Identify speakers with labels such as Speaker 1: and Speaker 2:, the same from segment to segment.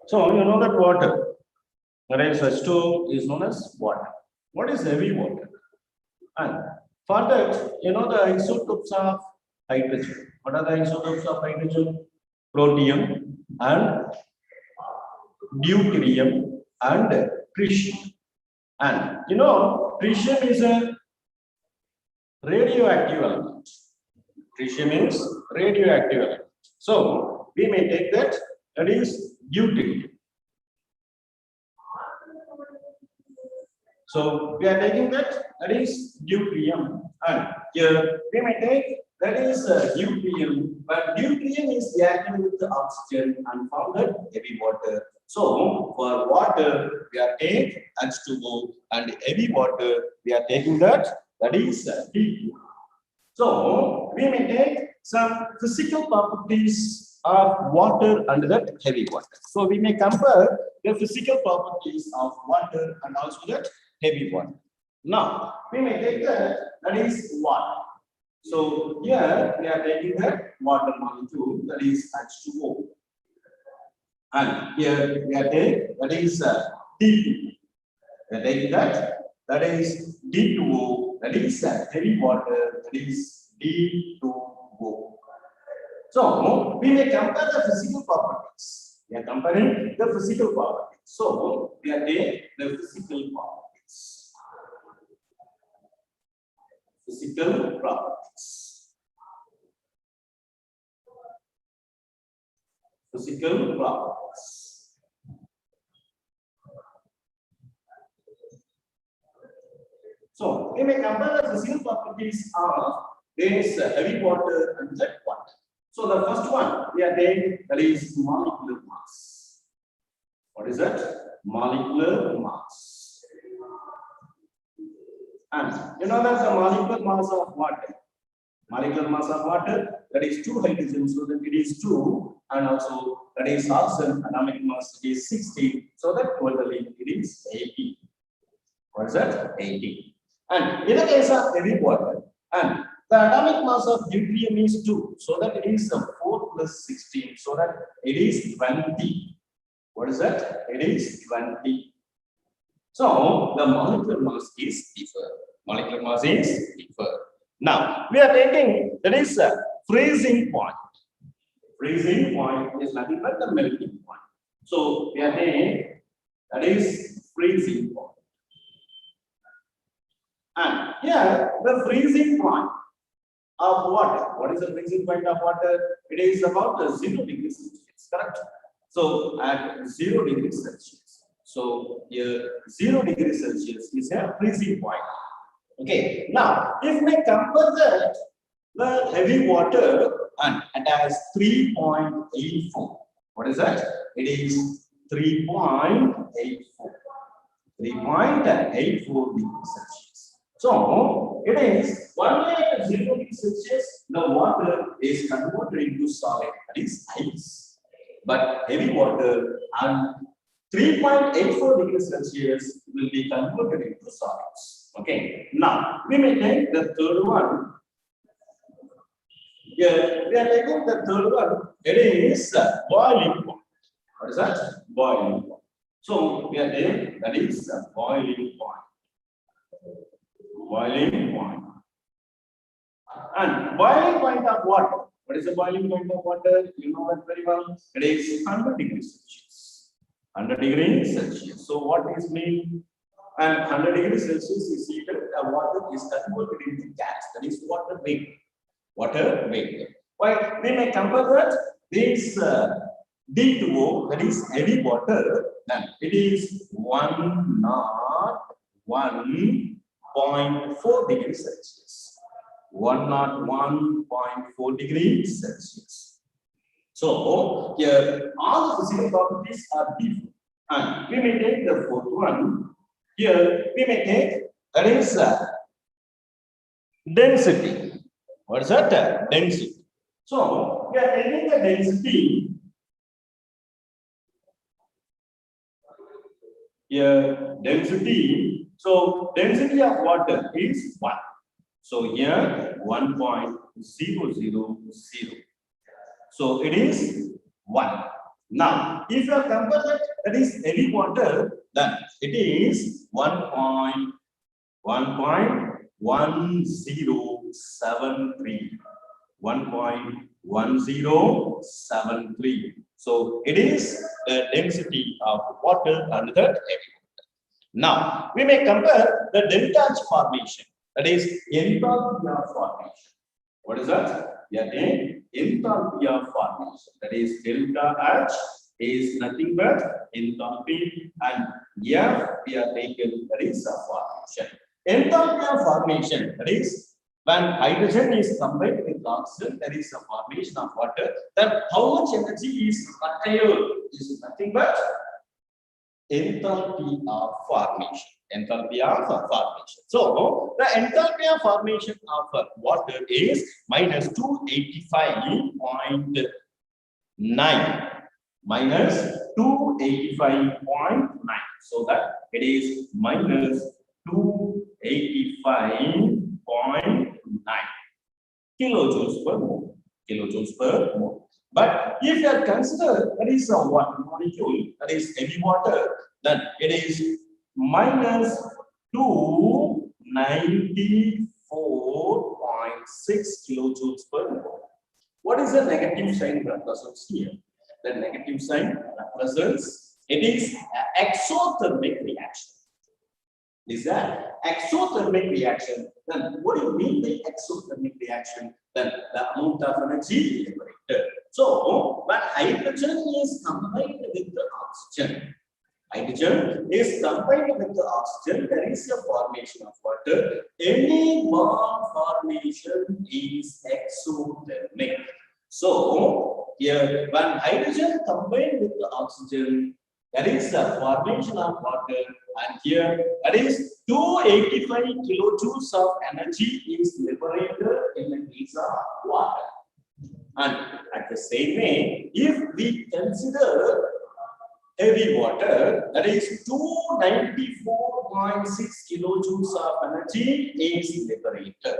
Speaker 1: So you know that water, that is H2O is known as water. What is heavy water? And for that, you know the isotopes of hydrogen. What are the isotopes of hydrogen? Protium and deuterium and tritium. And you know, tritium is a radioactive element. Tritium is radioactive element. So we may take that, that is deuterium. So we are taking that is deuterium, and here we may take that is deuterium, but deuterium is reacting with the oxygen and form that heavy water. So for water we are taking H2O, and heavy water we are taking that is D2. So we may take some physical properties of water and that heavy water. So we may compare the physical properties of water and also that heavy water. Now we may take that is water. So here we are taking that water molecule, that is H2O, and here we are taking that is D2. We are taking that is D2O, that is heavy water, that is D2O. So we may compare the physical properties. We are comparing the physical properties. So we are taking the physical properties. Physical properties. Physical properties. So we may compare the physical properties of this heavy water and that water. So the first one we are taking, that is molecular mass. What is that? Molecular mass. And you know that the molecular mass of water, that is 2 hydrogen, so that it is 2, and also that is oxygen atomic mass, it is 60, so that totally it is 80. What is that? 80. And in the case of heavy water, and the atomic mass of deuterium is 2, so that it is 4 plus 16, so that it is 20. What is that? It is 20. So the molecular mass is different. Molecular mass is different. Now we are taking that is a freezing point. Freezing point is nothing but the melting point. So we are taking that is freezing point. And here the freezing point of water. What is the freezing point of water? It is about 0 degrees Celsius, correct? So at 0 degrees Celsius. So here 0 degrees Celsius is a freezing point. Okay. Now, if we compare the heavy water, and it has 3.84. What is that? It is 3.84. 3.84 degrees Celsius. So it is only at 0 degrees Celsius, the water is converted into solid, that is ice. But heavy water and 3.84 degrees Celsius will be converted into solids. Okay. Now we may take the third one. Here we are taking the third one. It is boiling point. What is that? Boiling point. So we are taking that is boiling point. Boiling point. And boiling point of water. What is the boiling point of water? You know that very well. It is 100 degrees Celsius. 100 degrees Celsius. So what is mean? And 100 degrees Celsius is heated, water is converted into gas. That is water vapor. Water vapor. Why? We may compare that this D2O, that is heavy water, then it is 101.4 degrees Celsius. 101.4 degrees Celsius. So here all the physical properties are different. And we may take the fourth one. Here we may take that is density. What is that? Density. So we are taking the density. Here density. So density of water is 1. So here 1.000. So it is 1. Now, if you are compared that is heavy water, then it is 1.1073. 1.1073. So it is the density of water under the heavy water. Now we may compare the delta H formation, that is enthalpy of formation. What is that? We are taking enthalpy of formation, that is delta H is nothing but enthalpy, and F we are taking, that is a formation. Enthalpy of formation, that is when hydrogen is combined with oxygen, there is a formation of water. Then how much energy is required is nothing but enthalpy of formation. Enthalpy of formation. So the enthalpy of formation of water is minus 285.9. Minus 285.9. So that it is minus 285.9 kilojoules per mole. Kilojoules per mole. But if you are consider that is a one molecule, that is heavy water, then it is minus 294.6 kilojoules per mole. What is the negative sign represents here? The negative sign represents it is an exothermic reaction. Is that exothermic reaction? Then what do you mean by exothermic reaction? Then the amount of energy liberated. So when hydrogen is combined with the oxygen, hydrogen is combined with the oxygen, there is a formation of water. Any bond formation is exothermic. So here when hydrogen combined with the oxygen, there is a formation of water, and here that is 285 kilojoules of energy is liberated in the case of water. And at the same way, if we consider heavy water, that is 294.6 kilojoules of energy is liberated.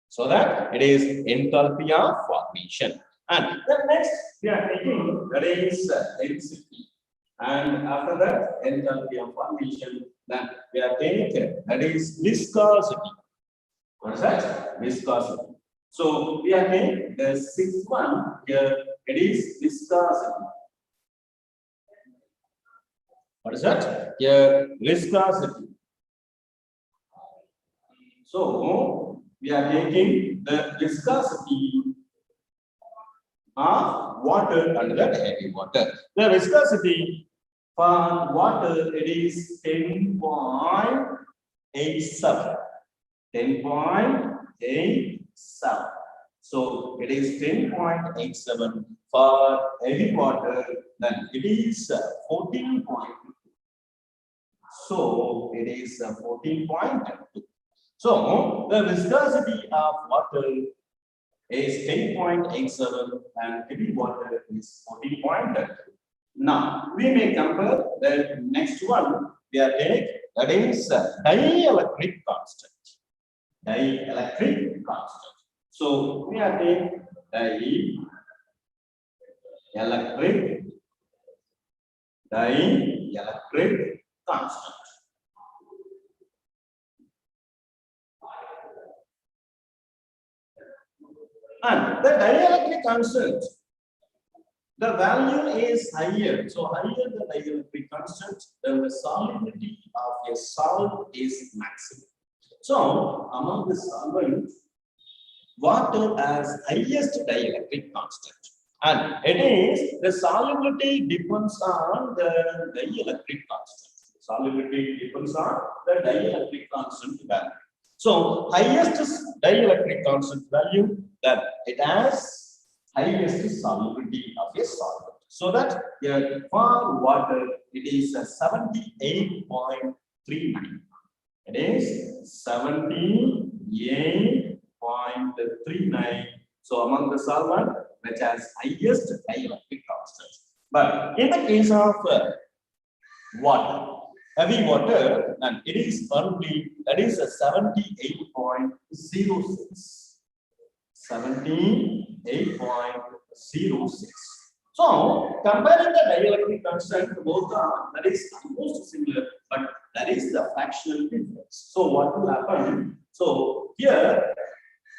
Speaker 1: So that it is enthalpy of formation. And the next we are taking, that is density. And after that, enthalpy of formation, then we are taking, that is viscosity. What is that? Viscosity. So we are taking the sixth one here, it is viscosity. What is that? Here, viscosity. So we are taking the viscosity of water under that heavy water. The viscosity for water, it is 10.87. 10.87. So it is 10.87 for heavy water, then it is 14.2. So it is 14.2. So the viscosity of water is 10.87 and heavy water is 14.2. Now we may compare the next one we are taking, that is dielectric constant. Dielectric constant. So we are taking dielectric constant. And the dielectric constant, the value is higher. So higher the dielectric constant, then the solubility of a salt is maximum. So among the solvents, water has highest dielectric constant. And it is the solubility depends on the dielectric constant. Solubility depends on the dielectric constant value. So highest dielectric constant value, then it has highest solubility of a solvent. So that for water it is 78.39. It is 78.39. So among the solvent which has highest dielectric constant. But in the case of water, heavy water, and it is only, that is a 78.06. 78.06. So, comparing the dielectric constant, both are that is almost similar, but that is the fractional difference. So, what will happen? So, here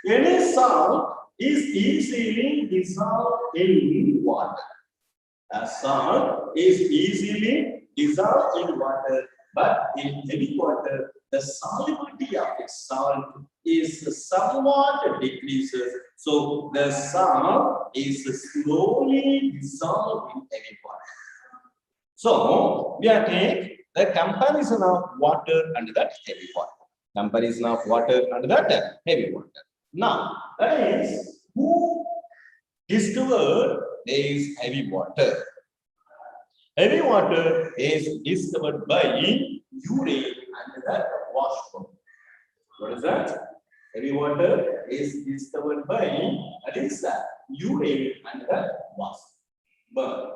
Speaker 1: any salt is easily dissolved in water. A salt is easily dissolved in water, but in heavy water, the solubility of its salt is somewhat decreases. So the salt is slowly dissolved in heavy water. So we are taking the comparison of water and that heavy water. Comparison of water and that heavy water. Now, that is who discovered this heavy water. Heavy water is discovered by Urey and the Washburn. What is that? Heavy water is discovered by Urey and the Washburn.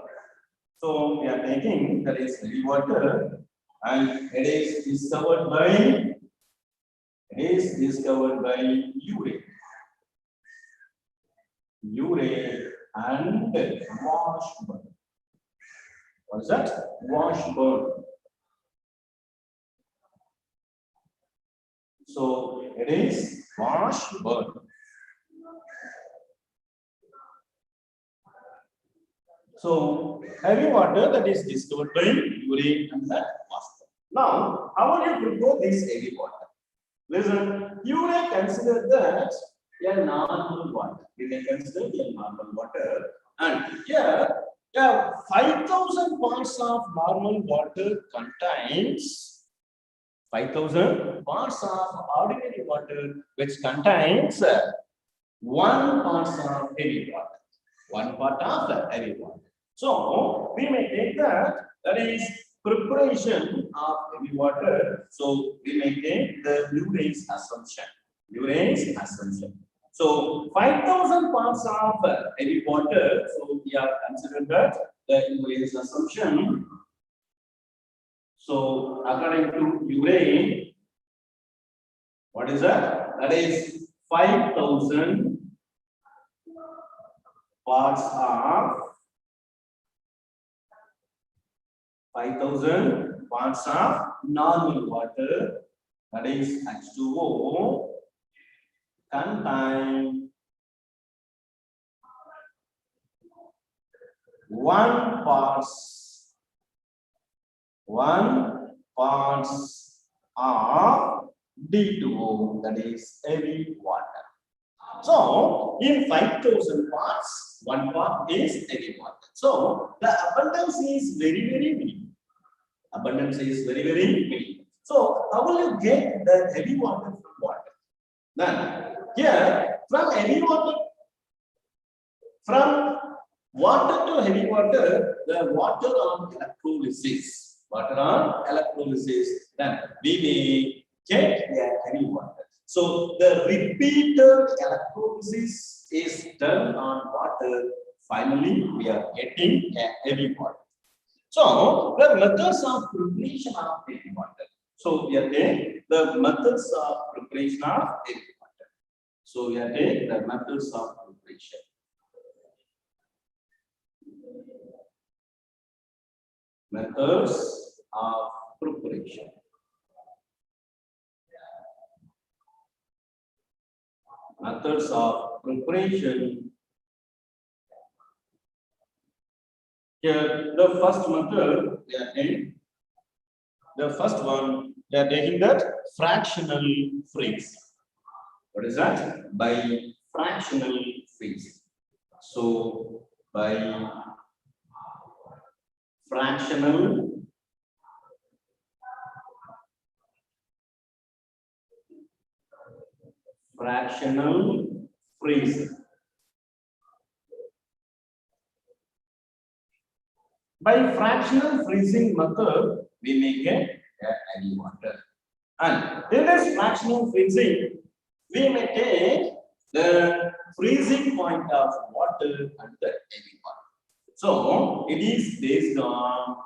Speaker 1: So we are taking that is heavy water, and it is discovered by Urey. Urey and Washburn. What is that? Washburn. So it is Washburn. So heavy water that is discovered by Urey and that Washburn. Now, how will you prepare this heavy water? Listen, you may consider that a normal water. You may consider a normal water, and here, 5,000 parts of normal water contains 5,000 parts of ordinary water, which contains 1 part of heavy water. 1 part of heavy water. So we may take that is preparation of heavy water. So we may take the Urey's assumption. Urey's assumption. So 5,000 parts of heavy water. So we have considered that the Urey's assumption. So according to Urey, what is that? That is 5,000 parts of 5,000 parts of normal water, that is H2O, contain 1 parts of D2O, that is heavy water. So in 5,000 parts, 1 part is heavy water. So the abundance is very, very minimal. Abundance is very, very minimal. So how will you get the heavy water from water? Then here from heavy water, from water to heavy water, the water on electrolysis. Water on electrolysis, then we may get a heavy water. So the repeated electrolysis is done on water. Finally, we are getting a heavy water. So the methods of preparation of heavy water. So we are taking the methods of preparation of heavy water. So we are taking the methods of preparation. Methods of preparation. Methods of preparation. Here, the first method we are taking. The first one we are taking that fractional freeze. What is that? By fractional freeze. So by fractional freeze. By fractional freezing method, we may get heavy water. And in this fractional freezing, we may take the freezing point of water and the heavy water. So it is based on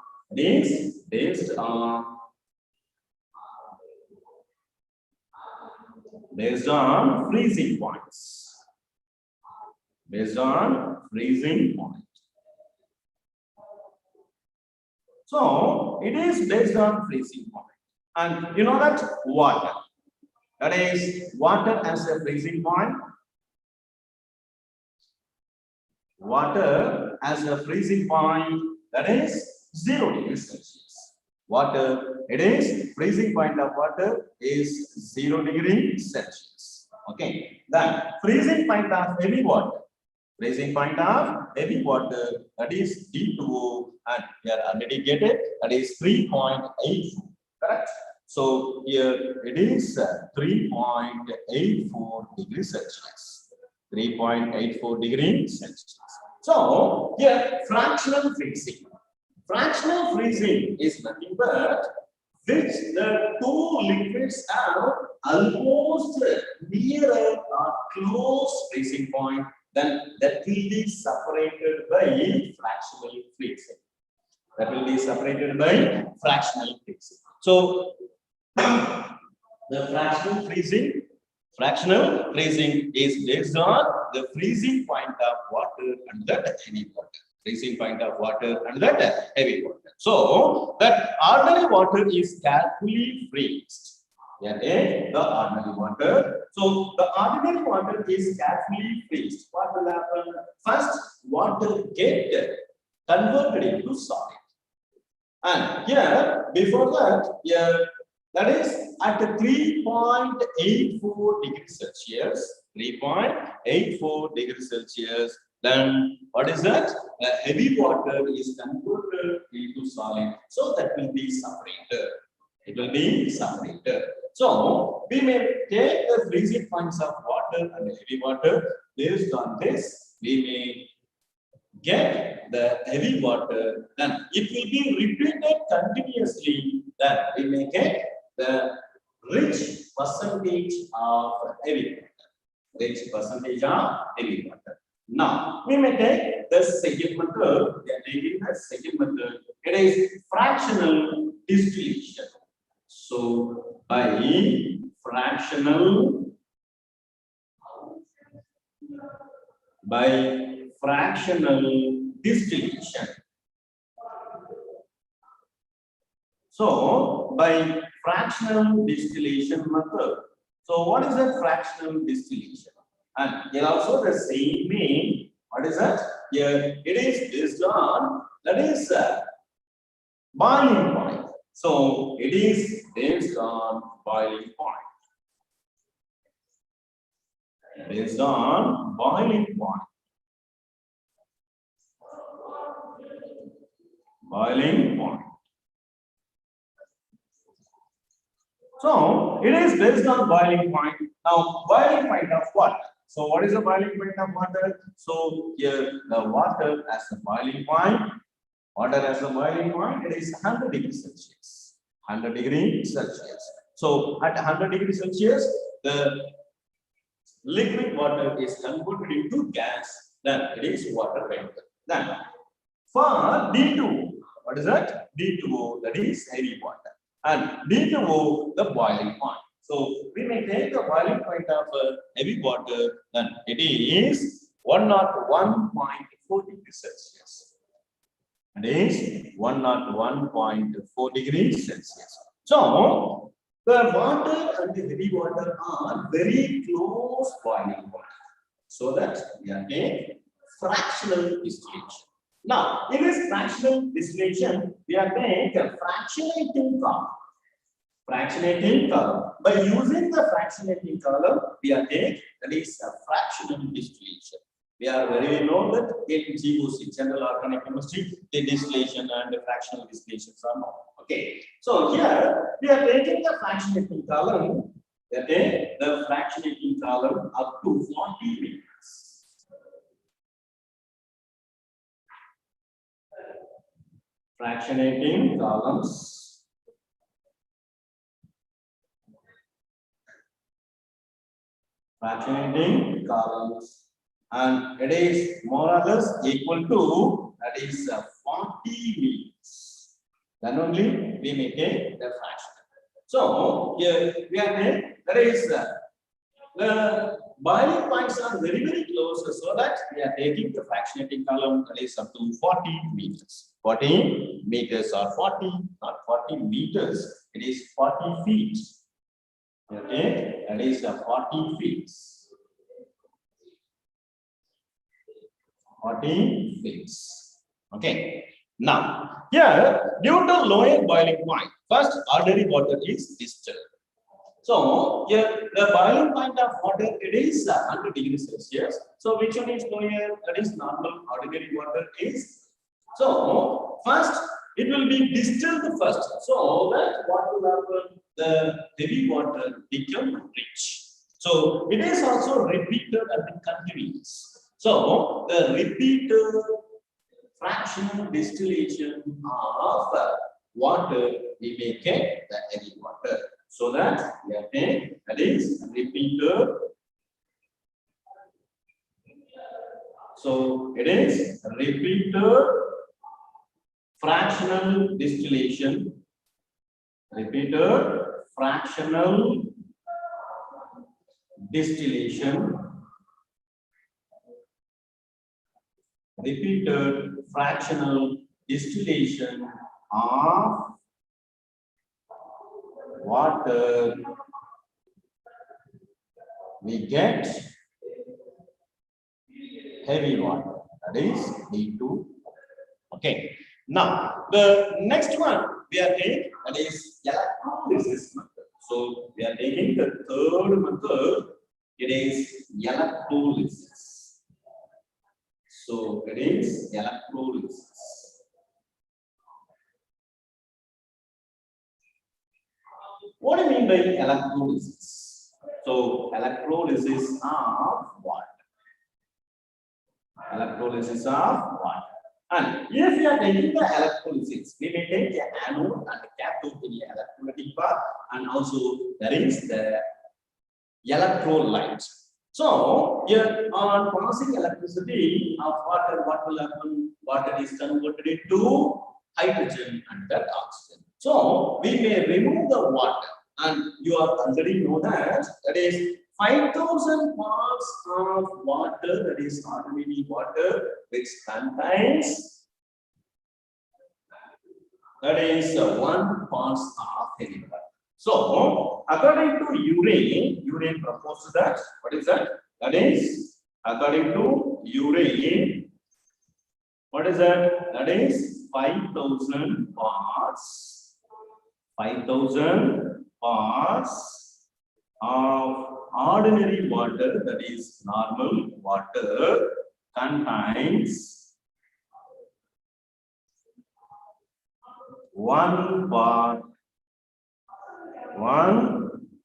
Speaker 1: freezing points. Based on freezing point. So it is based on freezing point. And you know that water. That is water as a freezing point. Water as a freezing point, that is 0 degrees Celsius. Water, it is freezing point of water is 0 degrees Celsius. Okay. Then freezing point of heavy water. Freezing point of heavy water, that is D2O, and we are already get it, that is 3.84. Correct? So here it is 3.84 degrees Celsius. 3.84 degrees Celsius. So here fractional freezing. Fractional freezing is nothing but which the two liquids are almost nearer or close freezing point, then that will be separated by fractional freezing. That will be separated by fractional freezing. So the fractional freezing is based on the freezing point of water and that heavy water. Freezing point of water and that heavy water. So that ordinary water is carefully freezed. Yeah, the ordinary water. So the ordinary water is carefully freezed. What will happen? First, water get converted into solid. And here, before that, here, that is at 3.84 degrees Celsius, 3.84 degrees Celsius, then what is that? Heavy water is converted into solid, so that will be separated. It will be separated. So we may take the freezing points of water and heavy water. Based on this, we may get the heavy water, then it will be repeated continuously, then we may get the rich percentage of heavy water. Rich percentage of heavy water. Now, we may take the second method. We are taking the second method. It is fractional distillation. So, by fractional distillation. So, by fractional distillation method. So, what is a fractional distillation? And here also the same name. What is that? Here it is based on, that is boiling point. So, it is based on boiling point. Based on boiling point. Boiling point. So it is based on boiling point. Now, boiling point of water. So, what is the boiling point of water? So here the water as the boiling point. Water as the boiling point. It is 100 degrees Celsius. 100 degrees Celsius. So at 100 degrees Celsius, the liquid water is converted into gas. Then it is water vapor. Then for D2, what is that? D2O, that is heavy water. And D2O, the boiling point. So we may take the boiling point of heavy water, then it is 101.4 degrees Celsius. It is 101.4 degrees Celsius. So the water and the heavy water are very close boiling point. So that we are taking fractional distillation. Now, in this fractional distillation, we are taking a fractionating column. Fractionating column. By using the fractionating column, we are taking, that is a fractional distillation. We are very know that in GOC, General Organic Chemistry, the distillation and the fractional distillations are known. Okay. So here we are taking the fractionating column. We are taking the fractionating column up to 40 meters. Fractionating columns. Fractionating columns. And it is more or less equal to, that is 40 meters. Then only we may take the fraction. So here we are taking, that is the boiling points are very close, so that we are taking the fractionating column, that is up to 40 meters. 40 meters or 40, not 40 meters. It is 40 feet. Okay, that is 40 feet. 40 feet. Okay. Now, here, due to lower boiling point, first ordinary water is distilled. So, here the boiling point of water, it is 100 degrees Celsius. So, which one is lower? That is normal ordinary water is. So, first it will be distilled first. So that what will happen? The heavy water become rich. So it is also repeated and continuous. So the repeated fractional distillation of water, we may get the heavy water. So that we are saying that is repeated. So it is repeated fractional distillation. Repeated fractional distillation. Repeated fractional distillation of water, we get heavy water, that is D2. Okay. Now the next one we are taking, that is electrolysis method. So we are taking the third method. It is electrolysis. So it is electrolysis. What do you mean by electrolysis? So electrolysis of what? Electrolysis of what? And if we are taking the electrolysis, we may take the anode and the cathode in the electrolytic part, and also there is the electrolyte. So here on passing electricity of water, what will happen? Water is converted into hydrogen and that oxygen. So we may remove the water, and you are already know that is 5,000 parts of water, that is ordinary water, which contains, that is 1 part of heavy water. So according to urine proposed that, what is that? That is according to urine, what is that? That is 5,000 parts. 5,000 parts of ordinary water, that is normal water, contains 1 part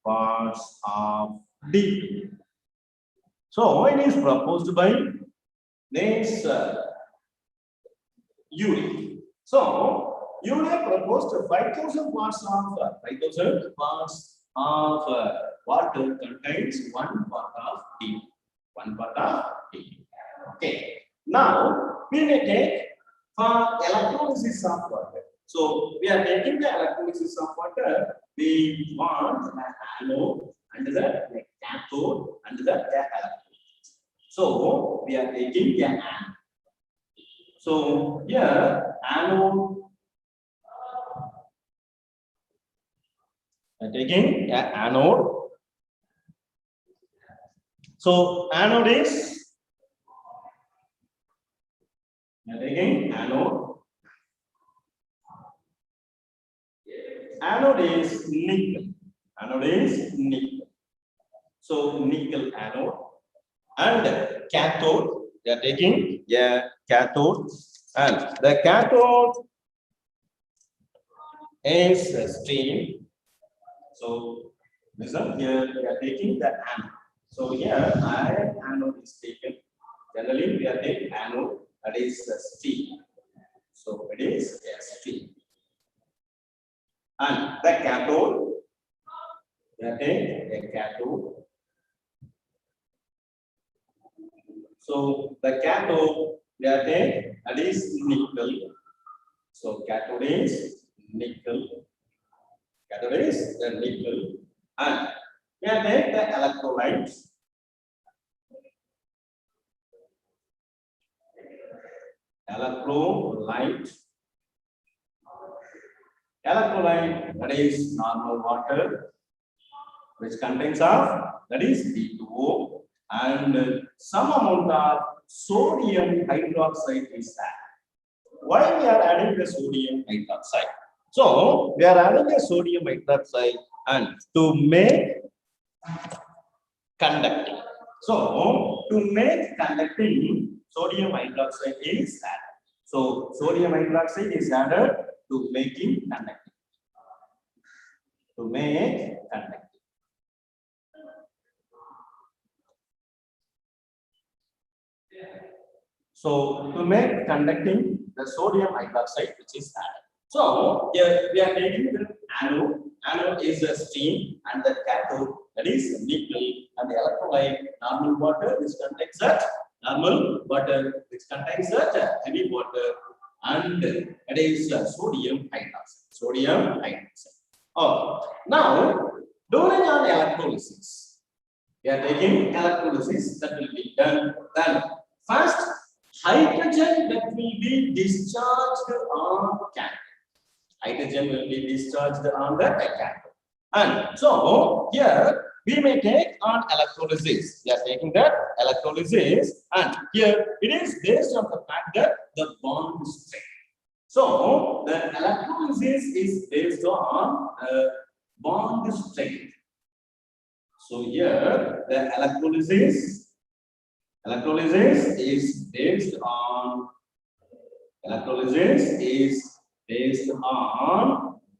Speaker 1: of D. So it is proposed by this urine. So urine proposed 5,000 parts of water contains 1 part of D. 1 part of D. Okay. Now we may take for electrolysis of water. So we are taking the electrolysis of water. We want the anode and the cathode and the electrolyte. So we are taking the anode. So here anode. Taking an anode. So anode is taking anode. Anode is nickel. Anode is nickel. So nickel anode and cathode. They are taking cathode, and the cathode is steam. So listen, here we are taking the anode. So here iron anode is taken. Generally we are taking anode, that is steam. So it is steam. And the cathode, we are taking a cathode. So the cathode, we are taking, that is nickel. So cathode is nickel. Cathode is the nickel, and we are taking the electrolytes. Electrolyte. Electrolyte, that is normal water, which contains of, that is B2O, and some amount of sodium hydroxide is added. Why we are adding the sodium hydroxide? So we are adding a sodium hydroxide and to make conducting. So to make conducting, sodium hydroxide is added. So sodium hydroxide is added to making conducting. To make conducting. So to make conducting, the sodium hydroxide which is added. So here we are taking the anode. Anode is a steam and the cathode, that is nickel, and the electrolyte normal water which contains that normal water which contains that heavy water, and that is sodium hydroxide. Sodium hydroxide. Oh, now during our electrolysis, we are taking electrolysis that will be done. Then first, hydrogen that will be discharged on cathode. Hydrogen will be discharged on the cathode. And so here we may take on electrolysis. We are taking that electrolysis, and here it is based on the fact that the bond strength. So the electrolysis is based on bond strength. So here the electrolysis is based on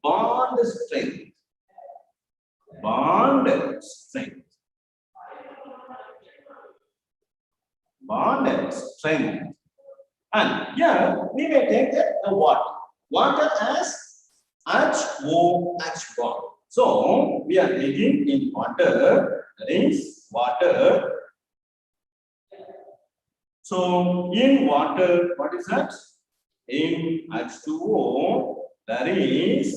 Speaker 1: bond strength. Bond strength. Bond strength. And here we may take the water. Water as HOH bond. So we are taking in water, that is water. So in water, what is that? In H2O, there is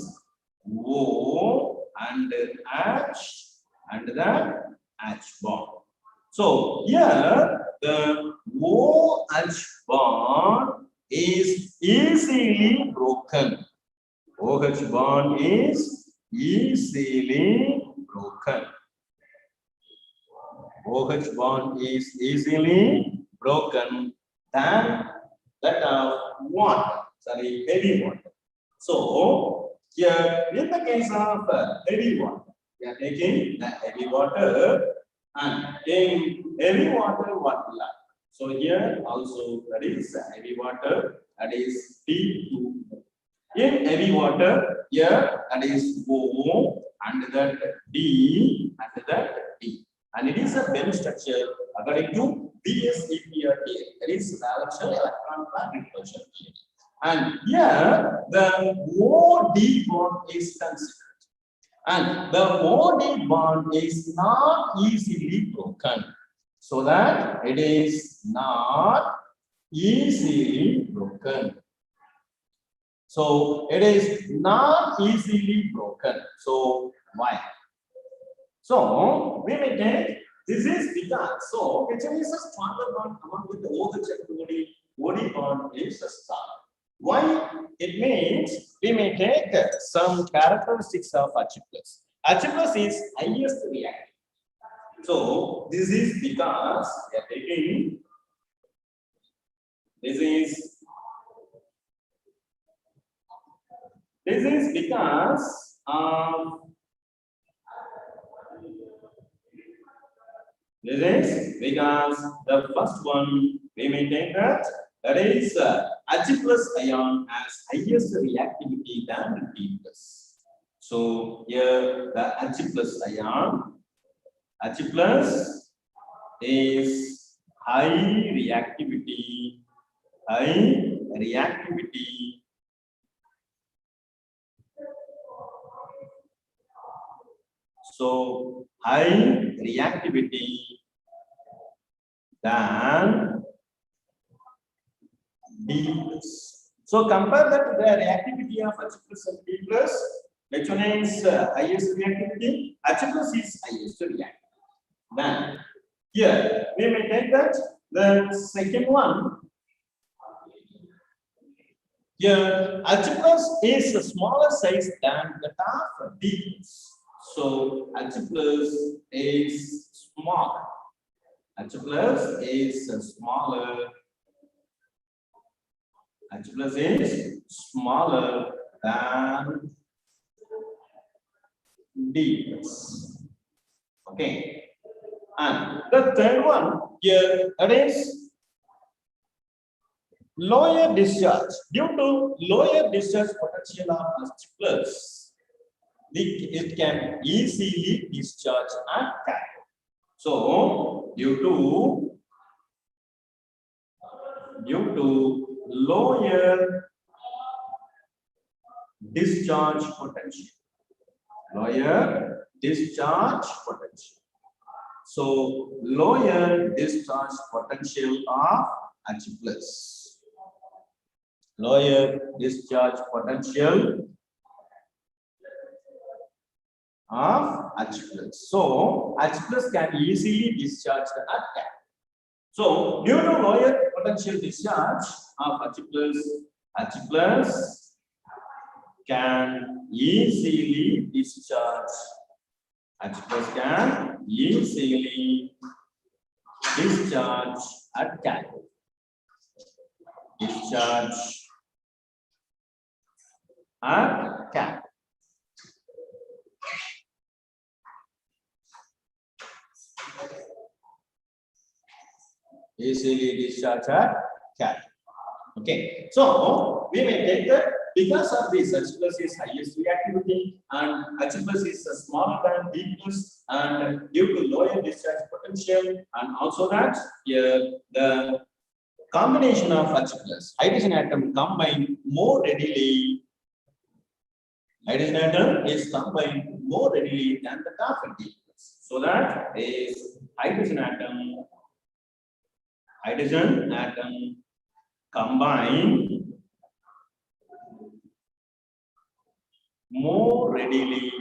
Speaker 1: O and H and the H bond. So here the OH bond is easily broken. OH bond is easily broken. OH bond is easily broken than that of water, sorry, heavy water. So here in the case of heavy water, we are taking the heavy water, and in heavy water, what will happen? So here also that is heavy water, that is B2O. In heavy water, here that is O and that D and that D. And it is a Venn structure according to BSEPR theory, that is valence electron pair repulsion theory. And here the OD bond is considered, and the OD bond is not easily broken, so that it is not easily broken. So it is not easily broken. So why? So we may take, this is because, so HM is a stronger bond among with the OH and OD bond is a star. Why? It means we may take some characteristics of H+. H+ is highest reactivity. So this is because we are taking, this is because the first one we may take that is H+ ion has highest reactivity than D+. So here the H+ ion, H+ is high reactivity. So high reactivity than D+. So compare that to the reactivity of H+ and D+. Which one is highest reactivity? H+ is highest reactivity. Then here we may take that the second one. Here, H plus is a smaller size than that of D plus. So H plus is small. H plus is smaller. H plus is smaller than D plus. Okay. And the third one here, that is lower discharge. Due to lower discharge potential of H plus, it can easily discharge at cathode. So due to lower discharge potential, lower discharge potential. So lower discharge potential of H plus, lower discharge potential of H plus. So H plus can easily discharge at cathode. So due to lower potential discharge of H plus can easily discharge. H plus can easily discharge at cathode. Discharge at cathode. Easily discharge at cathode. Okay, so we may take that because of this H plus is highest reactivity and H plus is smaller than D plus and due to lower discharge potential and also that here the combination of H plus hydrogen atom combine more readily. Hydrogen atom is combined more readily than the carbon D plus. So that is hydrogen atom combine more readily.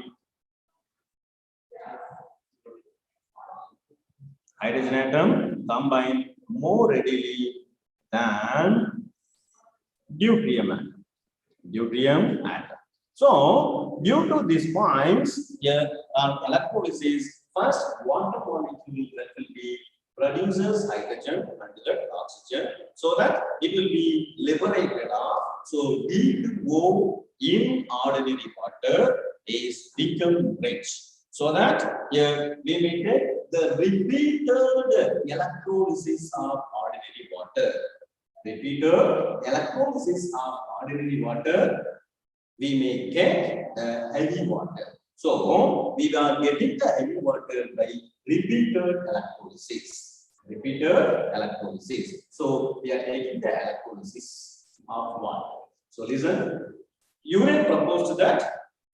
Speaker 1: Hydrogen atom combine more readily than deuterium atom. Deuterium atom. So, due to these points, here electrolysis, first water molecule that will be produces hydrogen and that oxygen, so that it will be liberated off. So D2O in ordinary water is become rich. So that here we may take the repeated electrolysis of ordinary water. Repeated electrolysis of ordinary water, we may get heavy water. So we are getting the heavy water by repeated electrolysis. Repeated electrolysis. So we are taking the electrolysis of water. So listen, Urey proposed that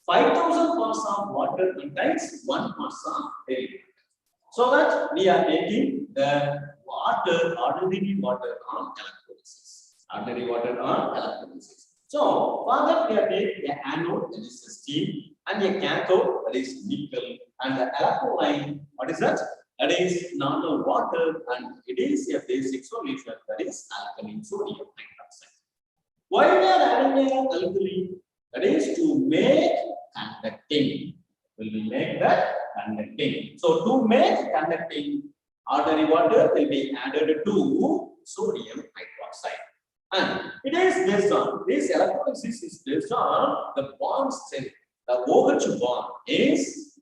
Speaker 1: 5,000 parts of water contains 1 parts of heavy water. So that we are taking the water, ordinary water on electrolysis. Ordinary water on electrolysis. So for that we are taking the anode, that is the steam, and a cathode, that is nickel, and the electrolyte, what is that? That is normal water, and it is a basic solution, that is alkaline sodium hydroxide. Why we are adding an alkali? That is to make conducting. Will we make that conducting? So to make conducting, ordinary water will be added to sodium hydroxide. And it is based on, this electrolysis is based on the bond strength. The OH bond is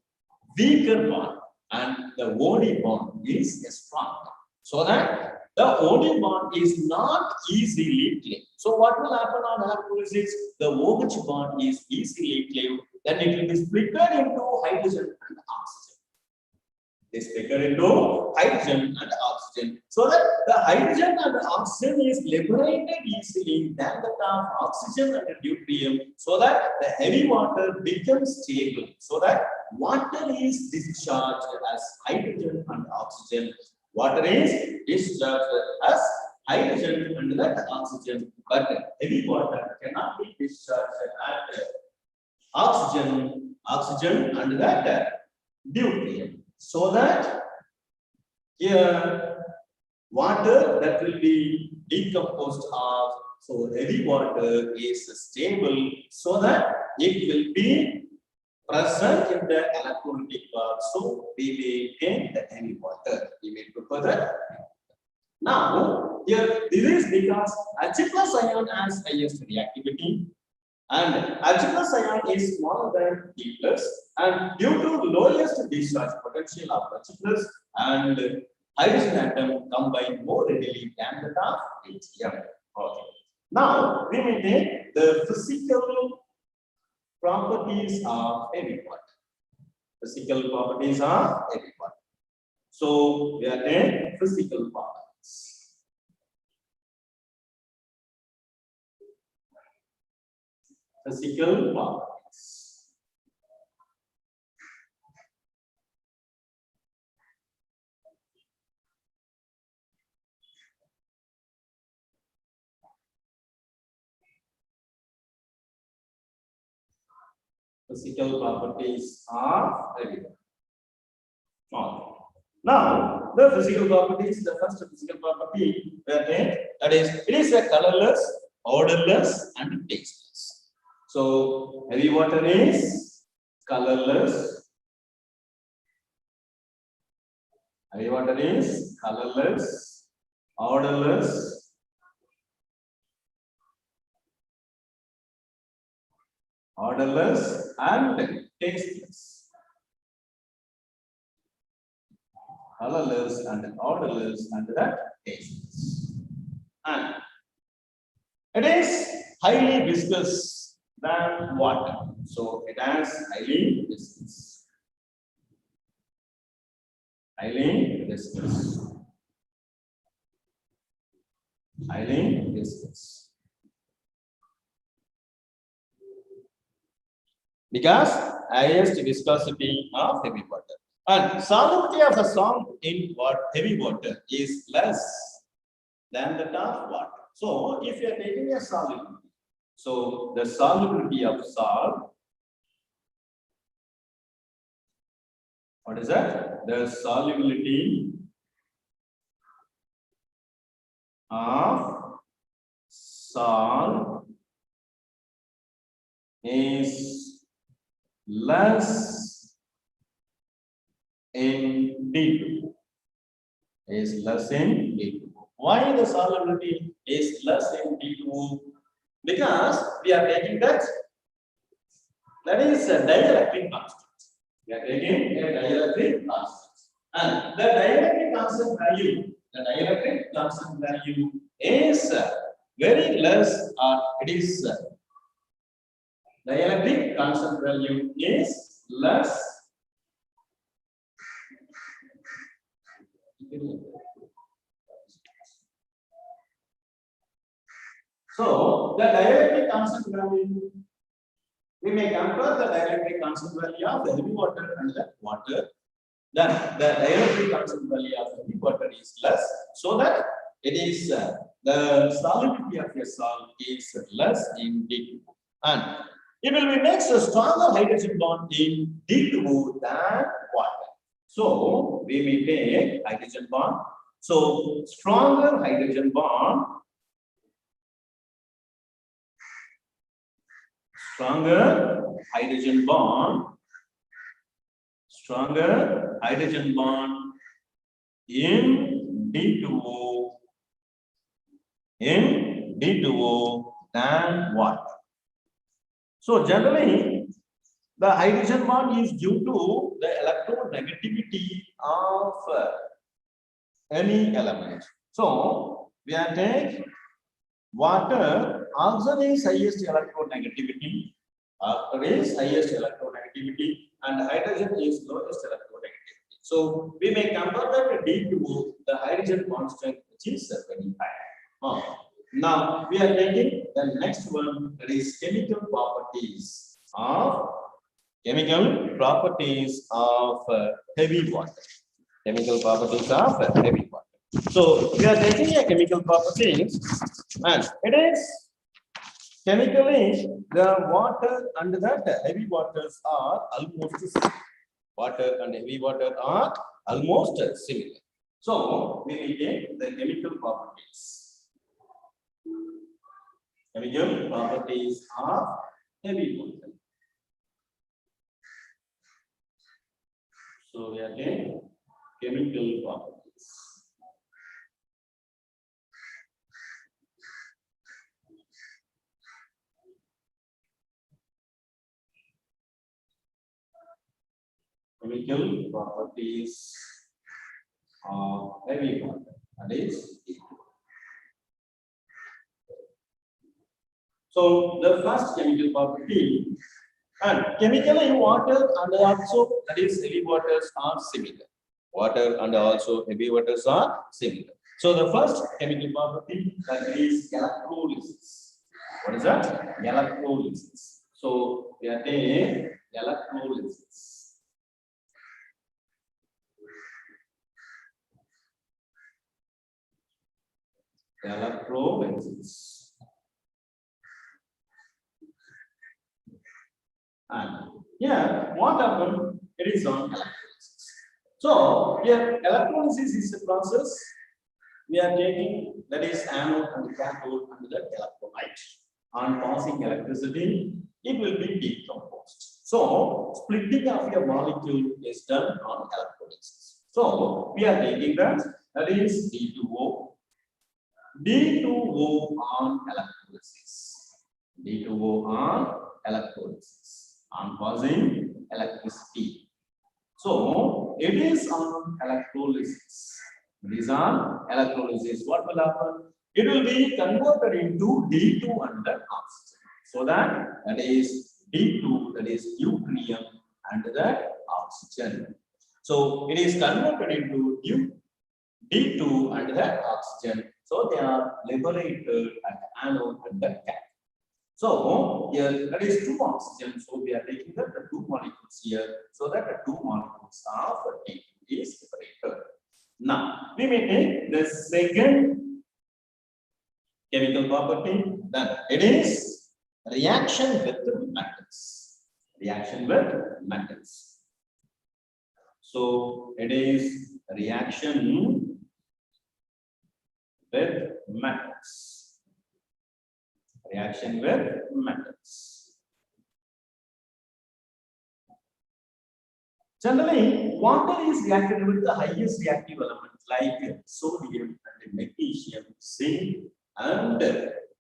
Speaker 1: weaker bond and the OD bond is a strong bond. So that the OD bond is not easily cleaved. So what will happen on electrolysis? The OH bond is easily cleaved. Then it will be split into hydrogen and oxygen. They split into hydrogen and oxygen, so that the hydrogen and the oxygen is liberated easily than the oxygen and the deuterium, so that the heavy water becomes stable, so that water is discharged as hydrogen and oxygen. Water is discharged as hydrogen and that oxygen, but heavy water cannot be discharged as oxygen and that deuterium. So that here water that will be decomposed of So heavy water is stable so that it will be present in the electrolytic part. So we may take the heavy water. We may prepare that. Now, here this is because H plus ion has highest reactivity and H plus ion is smaller than D plus, and due to lowest discharge potential of H plus and hydrogen atom combine more readily than that of Helium. Okay. Now we may take the physical properties of heavy water. Physical properties of heavy water. So we are taking physical properties. Physical properties. Physical properties of heavy water. Now, the physical properties, the first physical property that is, it is a colorless, odorless, and tasteless. So, heavy water is colorless. Heavy water is colorless, odorless, and tasteless. Colorless and odorless and that tasteless. And it is highly viscous than water. So it has highly viscous. Highly viscous. Highly viscous. Because highest viscosity of heavy water. And solubility of a salt in heavy water is less than that of water. So if you are taking a solubility, so the solubility of salt, what is that? The solubility of salt is less in D2. Is less in D2. Why the solubility is less in D2? Because we are taking that is a dielectric constant. We are taking a dielectric constant. And the dielectric constant value is very less, or it is dielectric constant value is less . So the dielectric constant value, we may compare the dielectric constant value of the heavy water and the water. Then the dielectric constant value of heavy water is less, so that it is the solubility of a salt is less in D2, and it will be makes a stronger hydrogen bond in D2 than water. So we may take hydrogen bond. So stronger hydrogen bond. Stronger hydrogen bond in D2O than water. So generally the hydrogen bond is due to the electronegativity of any element. So we are taking water also is highest electronegativity, and hydrogen is lowest electronegativity. So we may compare that D2, the hydrogen constant, which is very high. Now we are taking the next one, that is chemical properties of heavy water. Chemical properties of heavy water. So we are taking a chemical properties, and it is chemically the water and the heavy waters are almost similar. Water and heavy water are almost similar. So we will take the chemical properties. Chemical properties of heavy water. So we are getting chemical properties. Chemical properties of heavy water. That is E2. So the first chemical property, and chemically water and also that is heavy waters are similar. Water and also heavy waters are similar. So the first chemical property, that is electrolysis. What is that? Electrolysis. So we are taking electrolysis. Electrolysis. And here, what happened? It is on electrolysis. So here, electrolysis is a process. We are taking, that is anode and cathode under the electrolyte. On passing electricity, it will be decomposed. So splitting of a molecule is done on electrolysis. So we are taking that is D2O. D2O on electrolysis. D2O on electrolysis. On causing electricity. So it is on electrolysis. It is on electrolysis. What will happen? It will be converted into D2 under oxygen. So that is D2, that is deuterium under that oxygen. So it is converted into D2 under that oxygen. So they are liberated at the anode and the cathode. So here that is 2 oxygen. So we are taking the 2 molecules here, so that the 2 molecules of D2 is separated. Now we may take the second chemical property. Then it is reaction with metals. Reaction with metals. So it is reaction with metals. Reaction with metals. Generally, water is reacted with the highest reactive elements like sodium and magnesium, zinc, and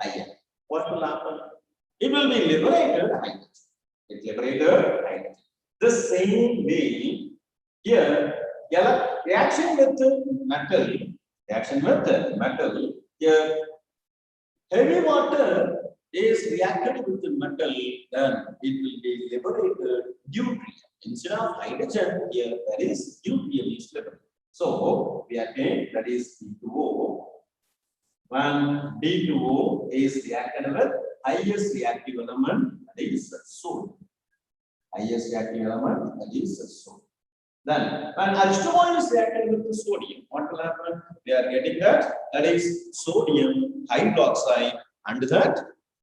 Speaker 1: iron. What will happen? It will be liberated hydrogen. It liberated hydrogen. The same way here, reaction with metal. Reaction with metal here. Heavy water is reacted with the metal, then it will be liberated deuterium. Instead of hydrogen, here there is deuterium is liberated. So we are saying that is D2O. When D2O is reacted with highest reactive element, that is sodium. Highest reactive element, that is sodium. Then when H2O is reacted with the sodium, what will happen? We are getting that is sodium hydroxide, and that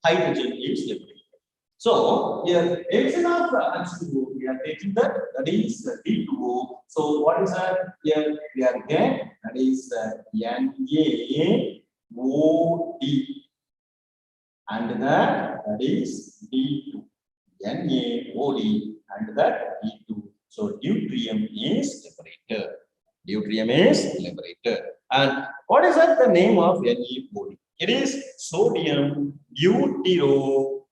Speaker 1: hydrogen is liberated. So here instead of H2O, we are taking that is D2O. So what is that? Here we are getting that is NaOD, and that is D2. NaOD and that D2. So deuterium is liberated. Deuterium is liberated. And what is that the name of NaOD? It is sodium butyroxide.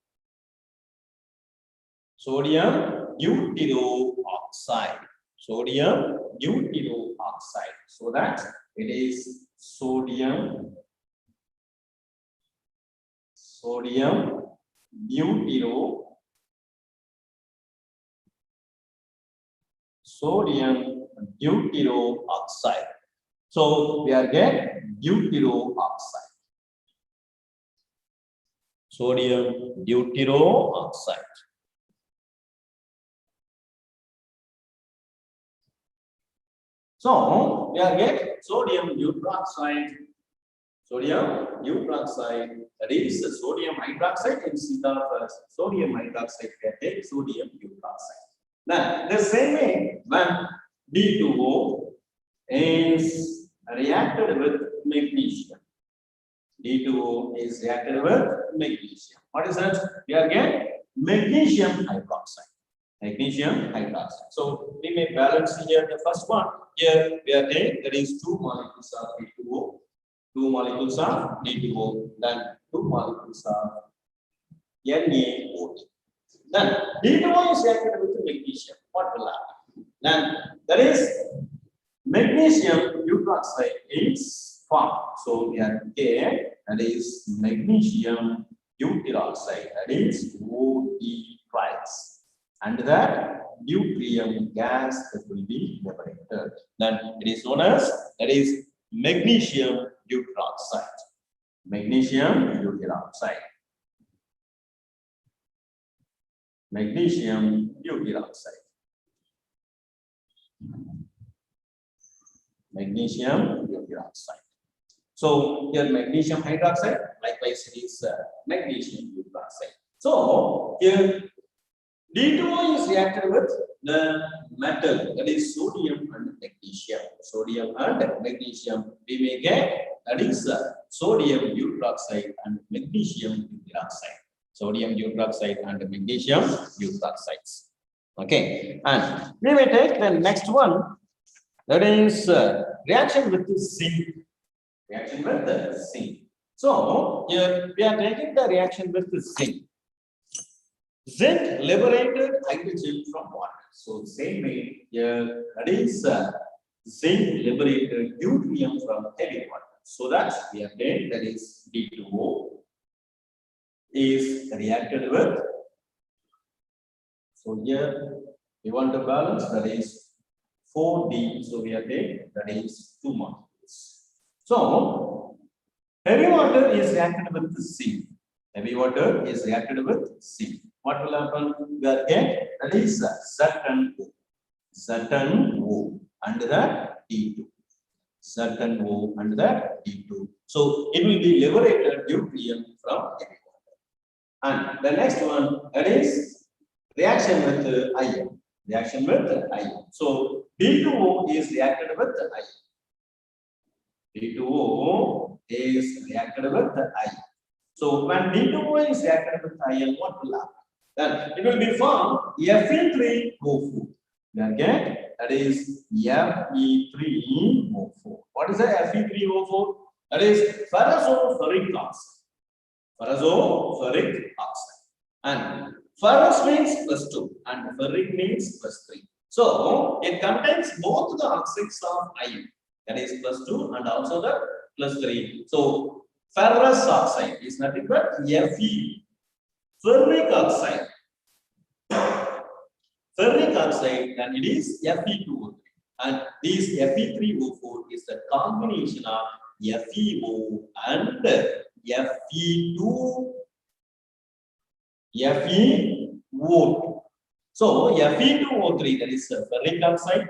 Speaker 1: Sodium butyroxide. Sodium butyroxide. So that it is sodium butyroxide. Sodium butyroxide. So we are getting butyroxide. Sodium butyroxide. So we are getting sodium butyroxide. Sodium butyroxide. That is sodium hydroxide instead of sodium hydroxide. We are getting sodium butyroxide. Then the same way when D2O is reacted with magnesium. D2O is reacted with magnesium. What is that? We are getting magnesium hydroxide. Magnesium hydroxide. So we may balance here the first one. Here we are taking that is 2 molecules of D2O, 2 molecules of D2O, then 2 molecules of NaOH. Then D2O is reacted with magnesium. What will happen? Then that is magnesium hydroxide is formed. So we are getting that is magnesium hydroxide, that is OD twice. And that deuterium gas that will be liberated. Then it is known as that is magnesium hydroxide. Magnesium hydroxide. Magnesium hydroxide. Magnesium hydroxide. So here magnesium hydroxide, likewise it is magnesium hydroxide. So here D2O is reacted with the metal, that is sodium and magnesium. Sodium and magnesium, we may get that is sodium hydroxide and magnesium hydroxide. Sodium hydroxide and magnesium hydroxides. Okay, and we may take the next one, that is reaction with zinc. Reaction with the zinc. So here we are taking the reaction with the zinc. Zinc liberated hydrogen from water. So same way here, that is zinc liberated deuterium from heavy water. So that we are getting that is D2O is reacted with. So here we want to balance, that is 4D. So we are taking that is 2 molecules. So heavy water is reacted with zinc. Heavy water is reacted with zinc. What will happen? We are getting that is ZnO. ZnO and that D2. ZnO and that D2. So it will be liberated deuterium from heavy water. And the next one, that is reaction with iron. Reaction with iron. So D2O is reacted with iron. D2O is reacted with iron. So when D2O is reacted with iron, what will happen? Then it will be formed Fe3O4. Again, that is Fe3O4. What is the Fe3O4? That is ferrosulfuric oxide. Ferrosulfuric oxide. And ferrous means +2 and ferric means +3. So it contains both the oxides of iron, that is +2 and also the +3. So ferrous oxide is nothing but Fe. Ferric oxide. Ferric oxide, then it is Fe2O3. And this Fe3O4 is the combination of FeO and Fe2. FeO2. So Fe2O3, that is ferric oxide,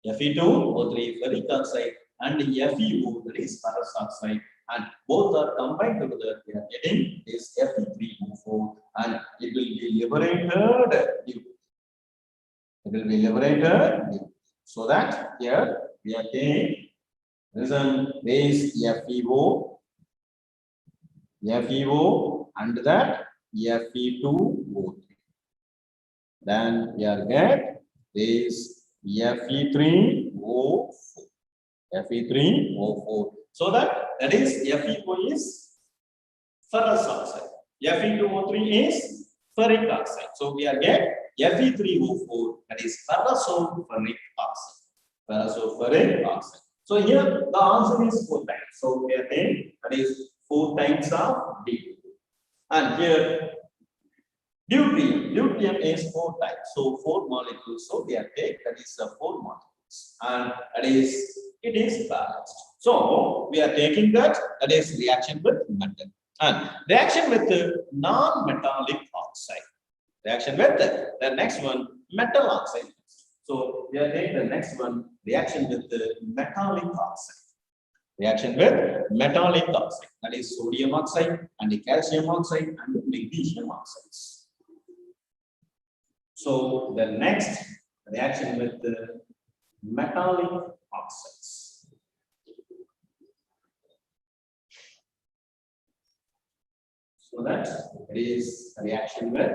Speaker 1: Fe2O3 ferric oxide, and FeO, that is ferrous oxide, and both are combined together. We are getting this Fe3O4, and it will be liberated. It will be liberated. So that here we are getting reason is FeO, and that Fe2O3. Then we are get this Fe3O4. Fe3O4. So that is FeO is ferrous oxide. Fe2O3 is ferric oxide. So we are get Fe3O4, that is ferrosulfuric oxide. Ferrosulfuric oxide. So here the answer is 4 times. So we are getting that is 4 times of D. And here deuterium is 4 times. So 4 molecules. So we are taking that is 4 molecules. And that is it is balanced. So we are taking that is reaction with metal. And reaction with non-metallic oxide. Reaction with the next one, metal oxide. So we are taking the next one, reaction with the metallic oxide. Reaction with metallic oxide, that is sodium oxide and the calcium oxide and the magnesium oxides. So the next reaction with the metallic oxides. So So that it is a reaction with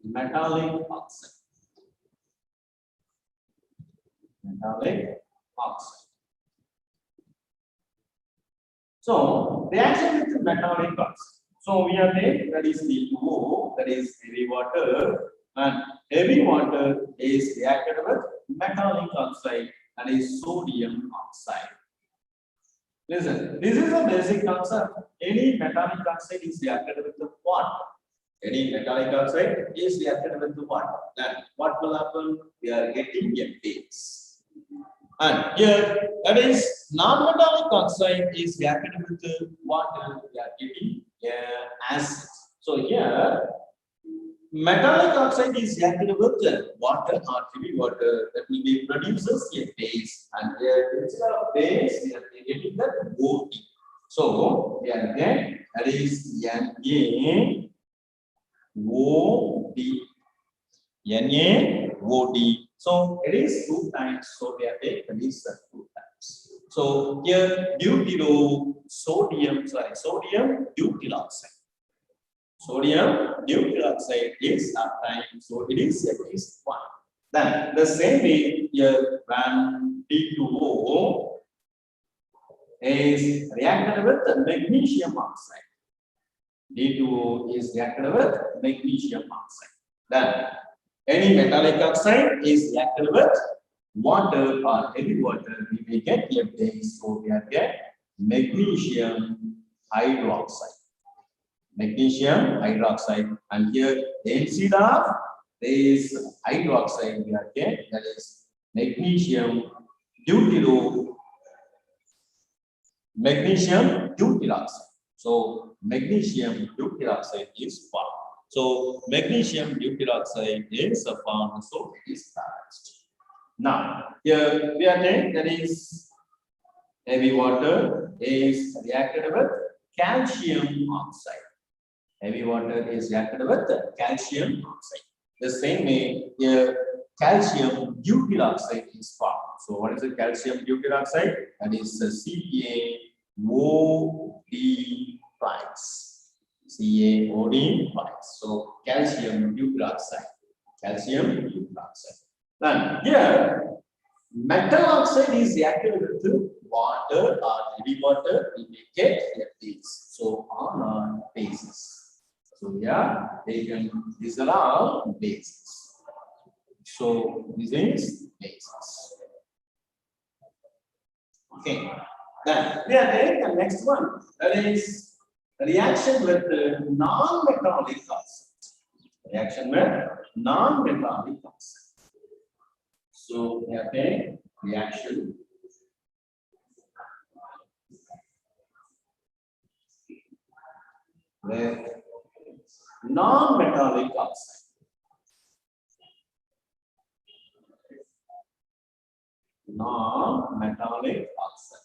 Speaker 1: metallic oxide. Metallic oxide. So reaction with metallic oxide. So we are there, that is C2O, that is heavy water, and heavy water is reacted with metallic oxide, that is sodium oxide. Listen, this is a basic concept. Any metallic oxide is reacted with the what? Any metallic oxide is reacted with the what? Then what will happen? We are getting a base. And here, that is non-metallic oxide is reacted with the water. We are getting acid. So here, metallic oxide is reacted with water or heavy water, that will be produces a base, and here instead of base we are getting the OD. So we are getting that is NaOD. NaOD. So it is 2 times. So we are taking that is 2 times. So here sodium butyl oxide. Sodium butyl oxide is obtained, so it is at least 1. Then the same way here when D2O is reacted with magnesium oxide. D2O is reacted with magnesium oxide. Then any metallic oxide is reacted with water or heavy water, we may get a base, so we are get magnesium hydroxide. Magnesium hydroxide, and here instead of this hydroxide we are getting that is magnesium butyl oxide. So magnesium butyl oxide is formed. So magnesium butyl oxide is formed, so it is balanced. Now here we are saying that is heavy water is reacted with calcium oxide. Heavy water is reacted with calcium oxide. The same way here calcium butyl oxide is formed. So what is the calcium butyl oxide? That is CaOD twice. CaOD twice. So calcium butyl oxide. Then here metal oxide is reacted with water or heavy water, we may get a base. So on a basis. So yeah, these are all bases. So this is bases. Okay. Then we are taking the next one. That is reaction with non-metallic oxide. Reaction with non-metallic oxide. So we are taking reaction with non-metallic oxide. Non-metallic oxide.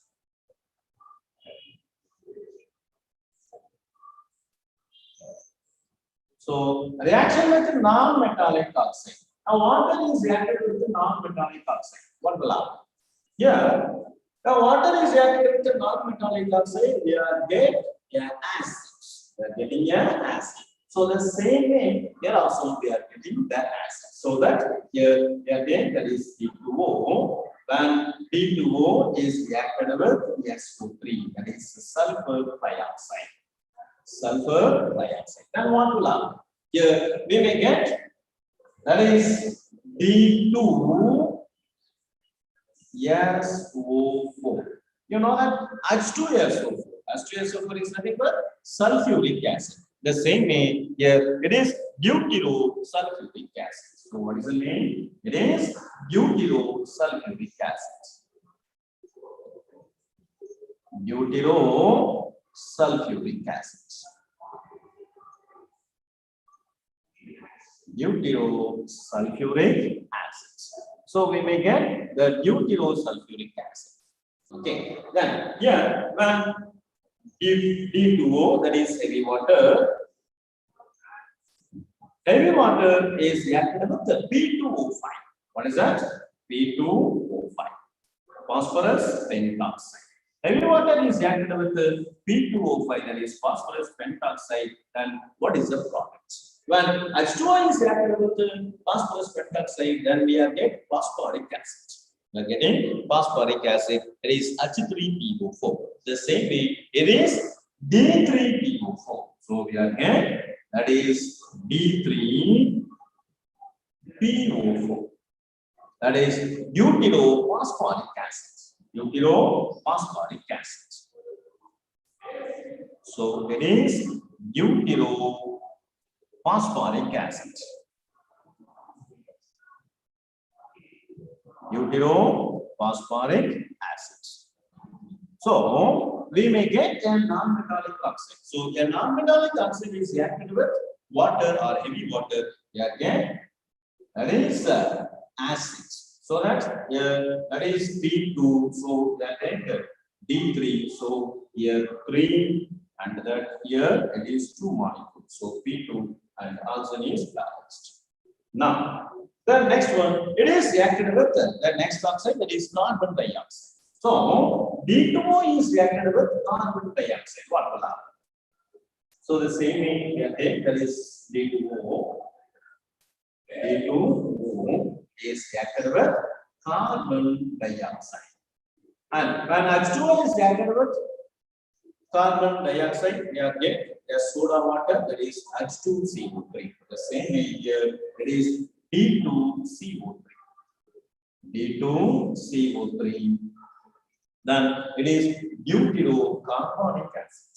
Speaker 1: So reaction with non-metallic oxide. Now water is reacted with the non-metallic oxide. What will happen? Here, the water is reacted with the non-metallic oxide. We are getting acids. We are getting acid. So the same way here also we are getting the acid. So that here again that is D2O. When D2O is reacted with SO3, that is sulfur dioxide. Sulfur dioxide. Then what will happen? Here we may get that is D2SO4. You know that H2SO4. H2SO4 is nothing but sulfuric acid. The same way here it is butyrosulfuric acid. So what is the name? It is butyrosulfuric acid. Butyrosulfuric acid. Butyrosulfuric acid. So we may get the butyrosulfuric acid. Okay. Then here when D2O, that is heavy water. Heavy water is reacted with the B2O5. What is that? P2O5. Phosphorus pentoxide. Heavy water is reacted with P2O5, that is phosphorus pentoxide. Then what is the product? When H2O is reacted with phosphorus pentoxide, then we are getting phosphoric acid. We are getting phosphoric acid. It is H3PO4. The same way, it is D3PO4. So we are getting that is D3PO4. That is deuterophosphoric acid. Deuterophosphoric acid. So it is deuterophosphoric acid. Deuterophosphoric acid. So we may get a non-metallic oxide. So a non-metallic oxide is reacted with water or heavy water. Again, that is acids. So that is P2. So that D3. So here 3 and that here it is 2 molecules. So P2 and oxygen is balanced. Now the next one, it is reacted with the next oxide, that is carbon dioxide. So D2O is reacted with carbon dioxide. What will happen? So the same way we take, that is D2O. D2O is reacted with carbon dioxide. And when H2O is reacted with carbon dioxide, we are getting a soda water, that is H2CO3. The same way here, it is D2CO3. D2CO3. Then it is deuterocarbonic acid.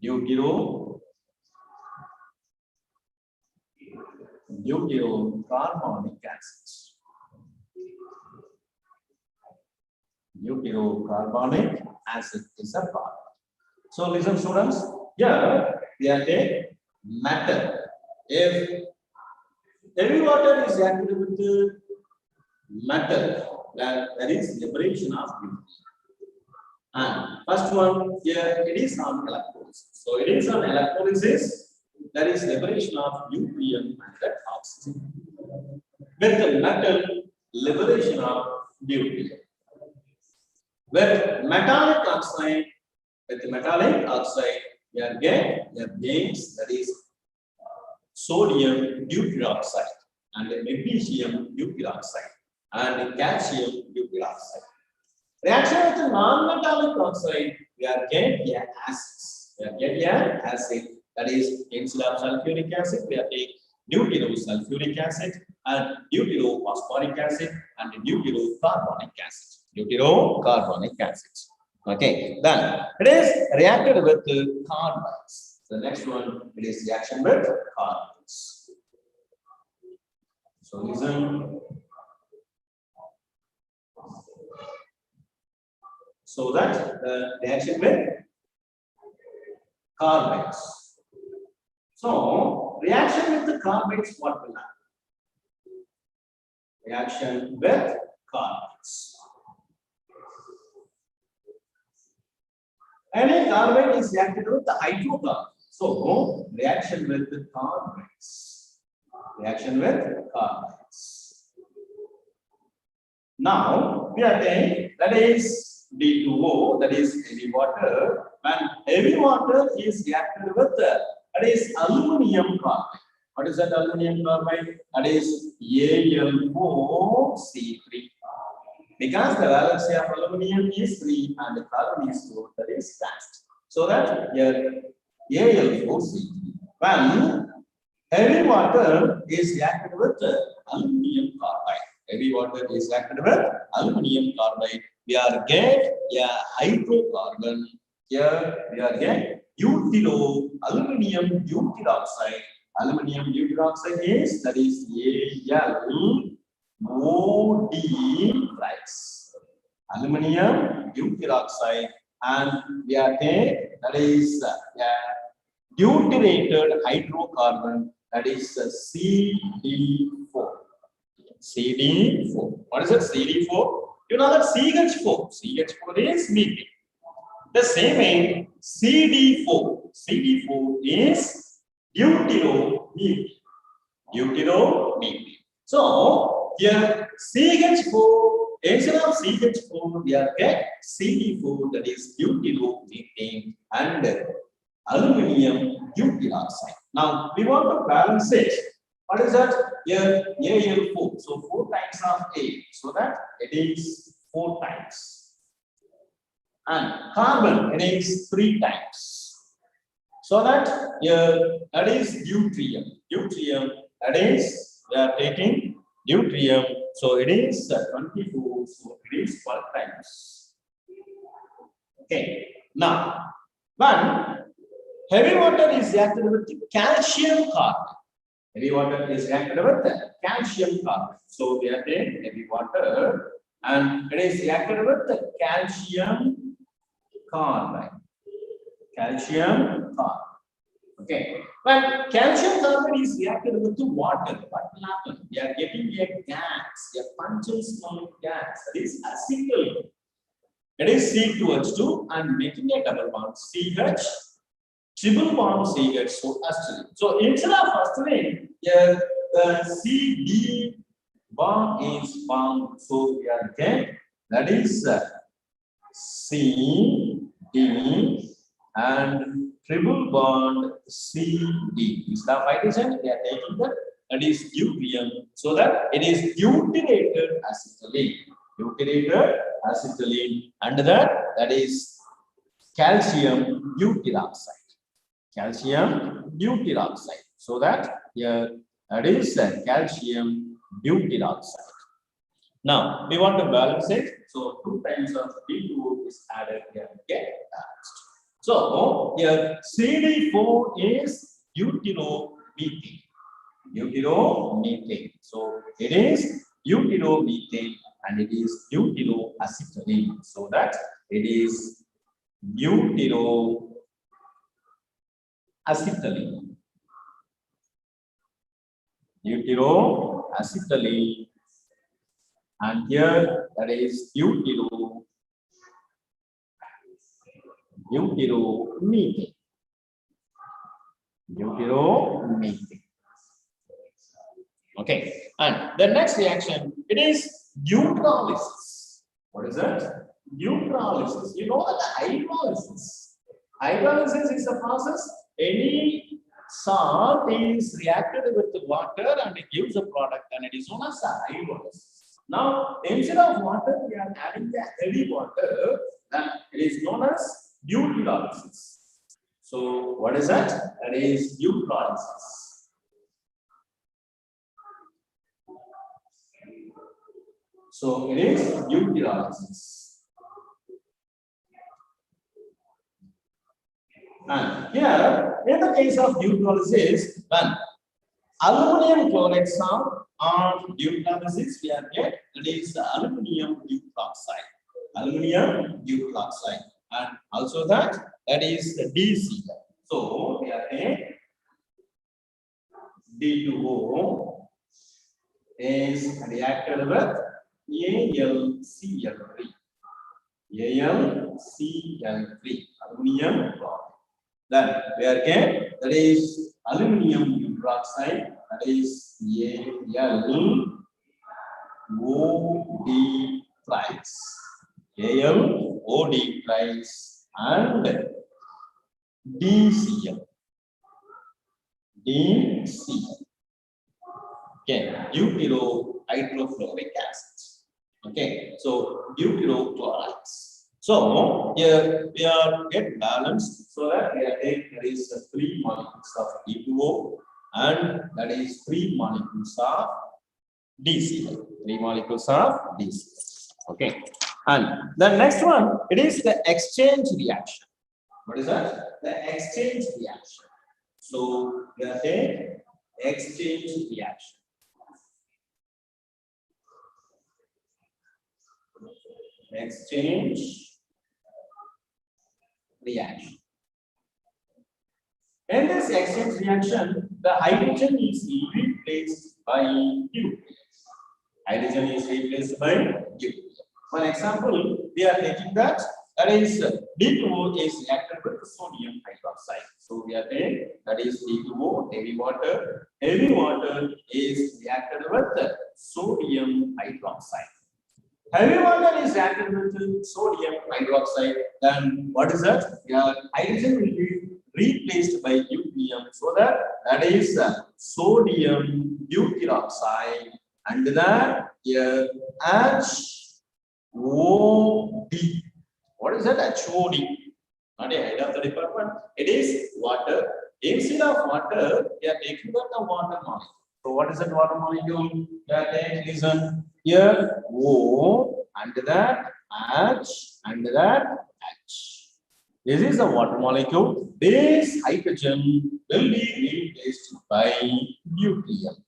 Speaker 1: Deuterocarbonic acid. Deuterocarbonic acid is a product. So listen, students. Here we are taking metal. If heavy water is reacted with metal, then there is liberation of deuterium. And first one here, it is on electrolysis. So it is on electrolysis. There is liberation of deuterium and that oxygen. With the metal, liberation of deuterium. With metallic oxide, we are getting the base, that is sodium deuteroxide and magnesium deuteroxide and calcium deuteroxide. Reaction with the non-metallic oxide, we are getting acids. We are getting acid, that is instead of sulfuric acid, we are taking deuterosulfuric acid and deuterophosphoric acid and deuterocarbonic acid. Deuterocarbonic acid. Okay, then it is reacted with carbides. The next one, it is reaction with carbides. So listen. So that reaction with carbides. So reaction with the carbides, what will happen? Reaction with carbides. Any carbide is reacted with the hydrocarbon. So reaction with the carbides. Reaction with carbides. Now we are saying that is D2O, that is heavy water. When heavy water is reacted with that is aluminum carbide. What is that aluminum carbide? That is Al4C3. Because the valency of aluminum is 3 and the carbon is 4, that is fast. So that here Al4C3. When heavy water is reacted with aluminum carbide. Heavy water is reacted with aluminum carbide. We are get a hydrocarbon. Here we are get aluminum deuteroxide. Aluminum deuteroxide is, that is AlOD thrice. Aluminum deuteroxide, and we are getting that is deuterated hydrocarbon, that is CD4. CD4. What is it? CD4. You know that CH4. CH4 is methane. The same way CD4. CD4 is deuteromethane. Deuteromethane. So here CH4, instead of CH4, we are get CD4, that is butyromethane and aluminum butyroxide. Now we want to balance it. What is that? Here Al4. So 4 times of A, so that it is 4 times. And carbon, it is 3 times. So that here that is deuterium. Deuterium, that is we are taking deuterium. So it is 24. So it is 12 times. Okay. Now, one heavy water is reacted with calcium carbonate. Heavy water is reacted with calcium carbonate. So we are taking heavy water and it is reacted with the calcium carbide. Calcium carbide. Okay. When calcium carbide is reacted with the water, what will happen? We are getting a gas, a pungent smelling gas, that is acetyl. It is C2H2 and making a double bond CH, triple bond CH, so acetylene. So instead of acetylene, here the CD bond is found. So we are getting that is C, D and triple bond CD. Instead of hydrogen, we are taking that is deuterium, so that it is deuterated acetylene. Deuterated acetylene, and that is calcium butyroxide. Calcium butyroxide. So that here that is calcium butyroxide. Now we want to balance it. So 2 times of B2O is added here and get balanced. So here CD4 is butyromethane. Butyromethane. So it is butyromethane and it is butyroacetylene. So that it is butyroacetylene. Butyroacetylene. And here that is butyromethane. Butyromethane. Okay, and the next reaction, it is neutrolysis. What is that? Neutrolysis. You know that hydrolysis. Hydrolysis is a process. Any salt is reacted with the water and it gives a product, and it is known as hydrolysis. Now, instead of water, we are adding the heavy water, and it is known as neutrolysis. So, what is that? That is neutrolysis. So, it is neutrolysis. And here, in the case of neutrolysis, when aluminum chloride salt on neutrolysis, we are get that is aluminum hydroxide. Aluminum hydroxide, and also that is the DC. So we are a D2O is reacted with AlCl3. AlCl3, aluminum chloride. Then we are getting that is aluminum hydroxide, that is AlOD thrice. AlOD thrice and DCl. DCl. Okay, deuterohydrofluoric acid. Okay, so deuterochlorides. So here we are get balanced, so that we are taking there is 3 molecules of D2O and that is 3 molecules of DCl. 3 molecules of DCl. Okay, and the next one, it is the exchange reaction. What is that? The exchange reaction. So we are taking exchange reaction. Exchange reaction. In this exchange reaction, the hydrogen is replaced by deuterium. Hydrogen is replaced by deuterium. For example, we are taking that is D2O is reacted with sodium hydroxide. hydroxide. So we are saying that is H2O, heavy water. Heavy water is reacted with sodium hydroxide. Heavy water is reacted with sodium hydroxide. Then what is that? Yeah, hydrogen will be replaced by deuterium. So that is sodium deuteroxide, and then here HOD. What is that? HOD. Not a head of the department. It is water. Instead of water, we are taking out the water molecule. So what is that water molecule? We are taking, listen, here O and that H and that H. This is the water molecule. This hydrogen will be replaced by deuterium.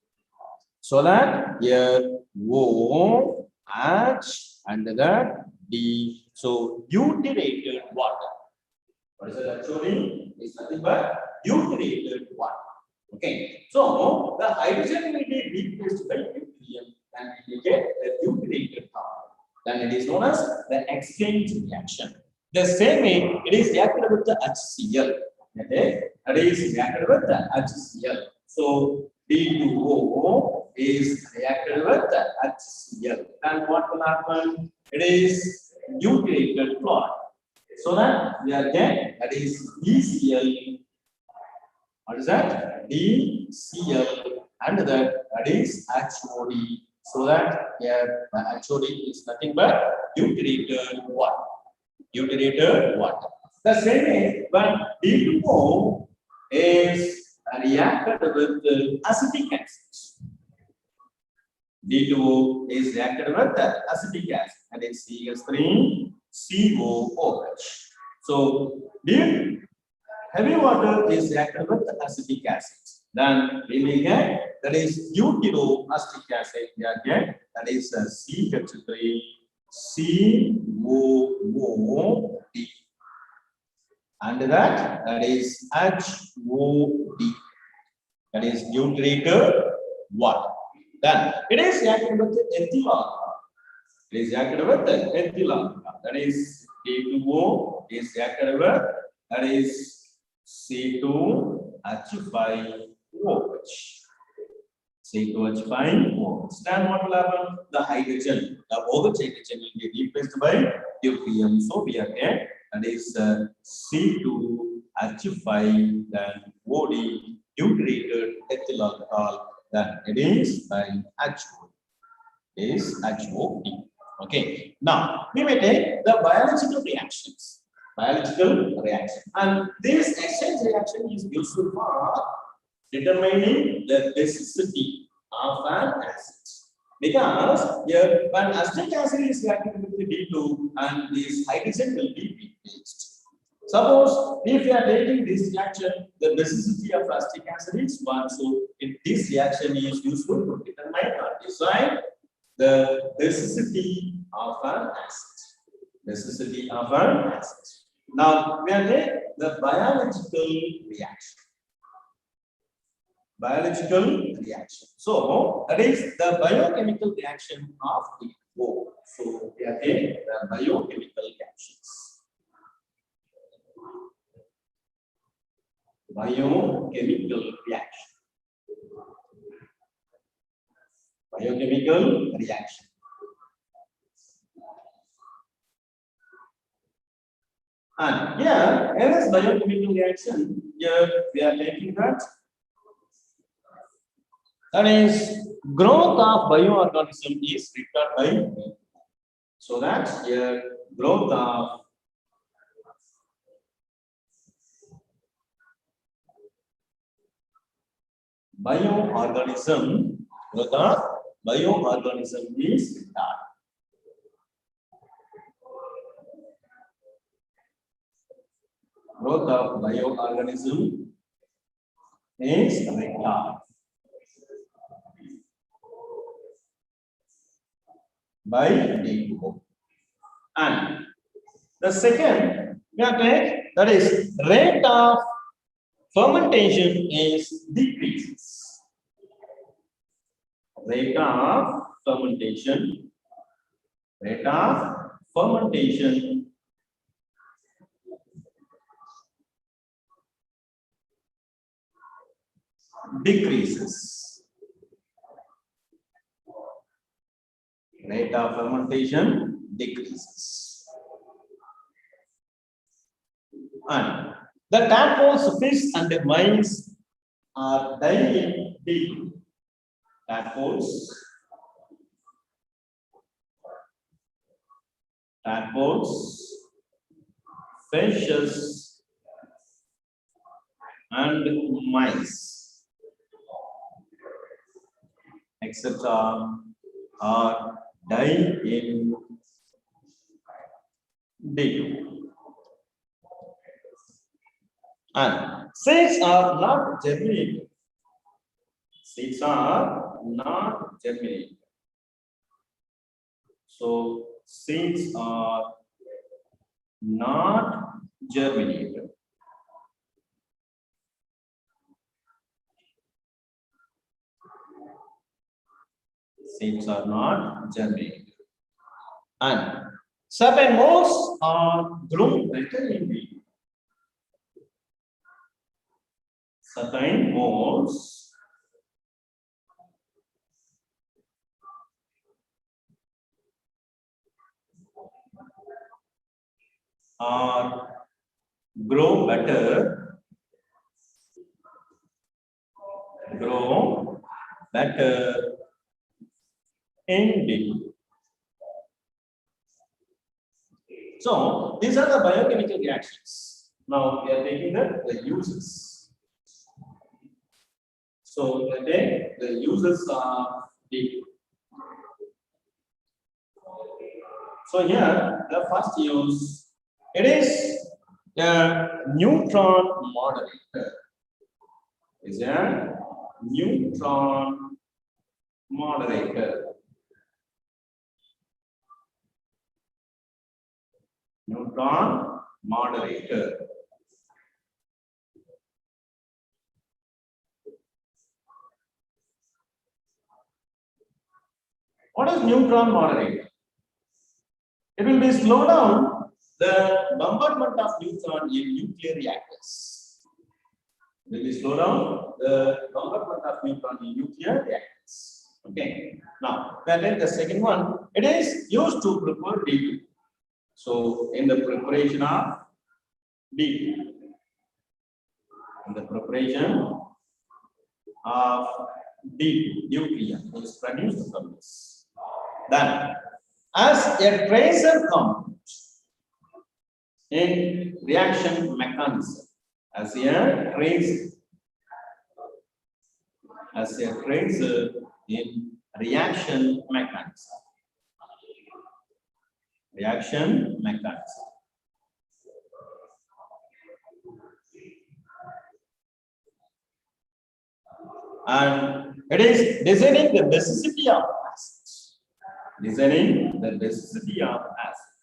Speaker 1: So that here O, H and that D. So deuterated water. What is it actually? It's nothing but deuterated water. Okay. So the hydrogen will be replaced by deuterium and we get the deuterated carbon. Then it is known as the exchange reaction. The same way it is reacted with the HCl. Okay. It is reacted with the HCl. So D2O is reacted with the HCl. And what will happen? It is deuterated chloride. So that we are getting that is DCl. What is that? DCl and that is HOD. So that here the HOD is nothing but deuterated water. Deuterated water. The same way when D2O is reacted with acetic acid. D2O is reacted with acetic acid and it's CH3 COOH. So, if heavy water is reacted with acetic acid, then we will get that is deuteroacetic acid. We are get that is CH3 COOD, and that is HOD. That is deuterated water. Then it is reacted with ethyl alcohol. It is reacted with ethyl alcohol. That is D2O is reacted with that is C2H5OH. C2H5OH. Then what will happen? The hydrogen, the OH hydrogen will be replaced by deuterium. So we are get that is C2H5 then OD deuterated ethyl alcohol. Then it is by HO is HOD. Okay. Now we may take the biological reactions. Biological reaction, and this exchange reaction is useful for determining the basicity of an acid. Because here, when acetic acid is reacting with the D2 and this hydrogen will be replaced. Suppose if you are taking this reaction, the basicity of acetic acid is 1. So if this reaction is useful to determine or decide the basicity of an acid. Basicity of an acid. Now we are taking the biological reaction. Biological reaction. So that is the biochemical reaction of the O. So we are taking the biochemical reactions. Biochemical reaction. Biochemical reaction. And here, as biochemical reaction, here we are taking that is growth of bioorganism is retarded by. So that here growth of bioorganism, growth of bioorganism is retarded. Growth of bioorganism is retarded by D2O. And the second that is rate of fermentation is decreases. Rate of fermentation decreases. Rate of fermentation decreases. And the tadpoles, fish, and the mice are dying big. Tadpoles, fishes, and mice, etc., are dying in deep. And seeds are not germinated. Seeds are not germinated. So seeds are not germinated. Seeds are not germinated. And certain molds are grown better in wheat. Certain molds are grow better in wheat. So these are the biochemical reactions. Now we are taking the uses. So the uses are deep. So here the first use, it is a neutron moderator. Is a neutron moderator. Neutron moderator. What is neutron moderator? It will be slow down the bombardment of neutron in nuclear reactors. It will be slow down the bombardment of neutron in nuclear reactors. Okay. Now, then the second one, it is used to prepare D2. So, in the preparation of D2, in the preparation of D2, deuterium is produced from this. Then, as a tracer compound in reaction mechanism, as a tracer in reaction mechanism. Reaction mechanism. And it is designing the basicity of acids. Designing the basicity of acid.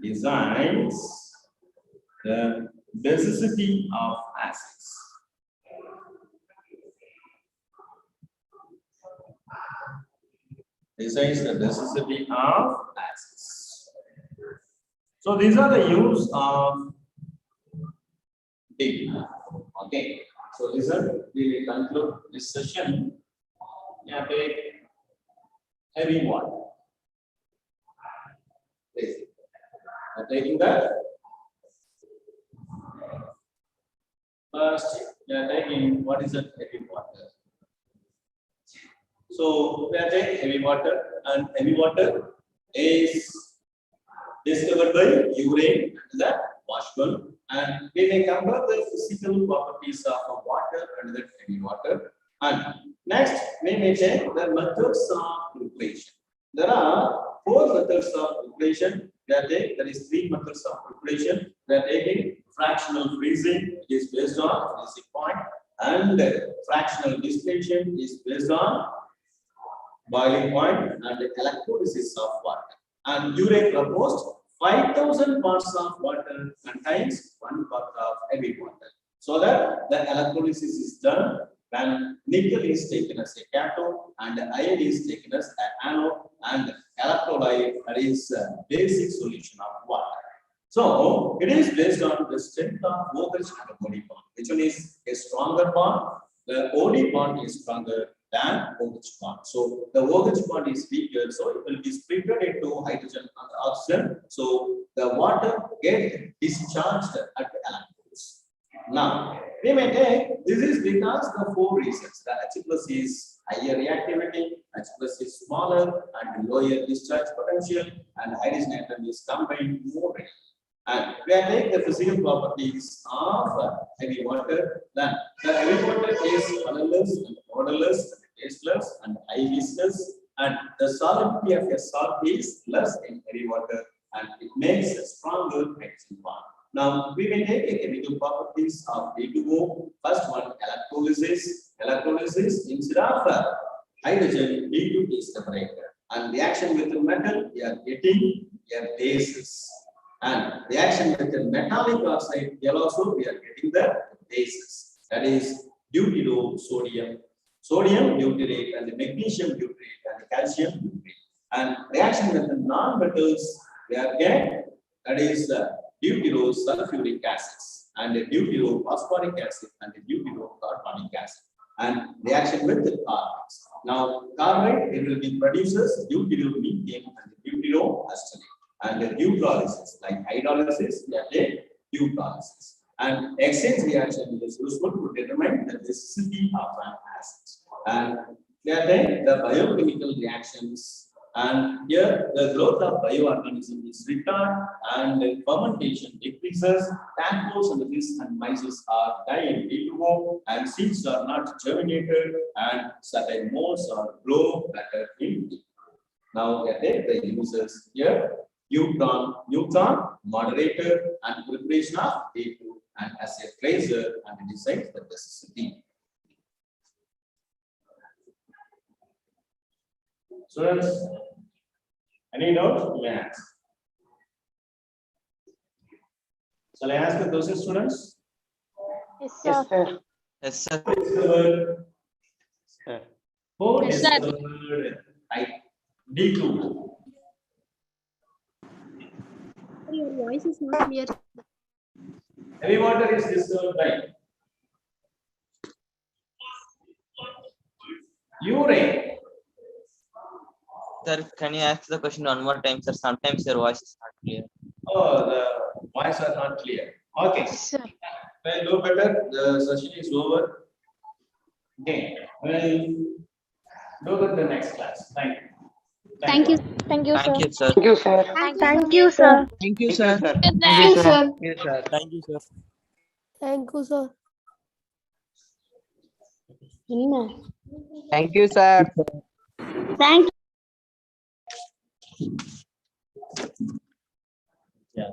Speaker 1: Designs the basicity of acids. Designs the basicity of acids. So these are the use of D. Okay. So listen, we will conclude this session. Yeah, take heavy water. Please. Taking that. First, we are taking what is that heavy water. So we are taking heavy water, and heavy water is discovered by urine, the washable, and we may compare the physical properties of water and the heavy water. And next, we may check the methods of preparation. There are 4 methods of preparation. There is 3 methods of preparation. We are taking fractional freezing, it is based on freezing point, and fractional distillation is based on boiling point and electrolysis of water. And Urey proposed 5,000 parts of water contains 1 part of heavy water. So that the electrolysis is done when nickel is taken as a cathode and iron is taken as an anode, and electrolyte is a basic solution of water. So it is based on the strength of OH and OD bond. Which one is a stronger bond? The OD bond is stronger than OH bond. So the OH bond is weaker, so it will be split into hydrogen and oxygen. So the water gets discharged at the electrodes. Now we may take this is because the four reasons. The H plus is higher reactivity, H plus is smaller and lower discharge potential, and hydrogen atom is combined more readily. And we are taking the physical properties of heavy water. Then the heavy water is colorless and odorless and tasteless and high viscous, and the solubility of a salt is less in heavy water, and it makes a stronger hydrogen bond. Now we will take a chemical properties of H2O. First one, electrolysis. Electrolysis, instead of hydrogen, H2 is separated, and reaction with the metal, we are getting a basis. And reaction with the metallic oxide, here also we are getting the bases. That is deuterosodium, sodium deuterate, and the magnesium deuterate, and the calcium deuterate. And reaction with the non-metals, we are getting, that is deuterosulfuric acids, and the deuterophosphoric acid, and the deuterocarbonic acid. And reaction with the carbonates. Now, carbide, it will be produces deuteromethane and the deuteroacetate. And the neutrolysis, like hydrolysis, we have the neutrolysis. And exchange reaction is useful to determine the basicity of an acid. And we have the biochemical reactions. And here the growth of bioorganism is retarded, and the fermentation decreases. Tadpoles and fish and mice are dying H2O, and seeds are not germinated, and certain modes are grow better in H2O. Now we have the uses here. Neutron, moderator, and preparation of H2, and as a tracer and decides the basicity. Students, any doubt? You may ask. Shall I ask the question, students?
Speaker 2: Yes, sir.
Speaker 3: Yes, sir.
Speaker 1: What is the word? What
Speaker 2: Yes,
Speaker 1: is
Speaker 2: sir.
Speaker 1: the word? Type D2.
Speaker 2: Your voice is not clear.
Speaker 1: Heavy water is dissolved by urine.
Speaker 3: Sir, can you ask the question one more time, sir? Sometimes your voice is not clear.
Speaker 1: Oh, the voice are not clear. Okay.
Speaker 2: Yes, sir.
Speaker 1: Well, no better. The session is over. Okay. Well, go to the next class. Thank you.
Speaker 2: Thank you.
Speaker 4: Thank you,
Speaker 3: Thank
Speaker 4: sir.
Speaker 3: you, sir.
Speaker 4: Thank you, sir.
Speaker 2: Thank you, sir.
Speaker 5: Thank you, sir.
Speaker 4: Thank you, sir.
Speaker 5: Yes, sir. Thank you, sir.
Speaker 4: Thank you, sir.
Speaker 5: Thank you, sir.
Speaker 2: Thank
Speaker 1: Yeah.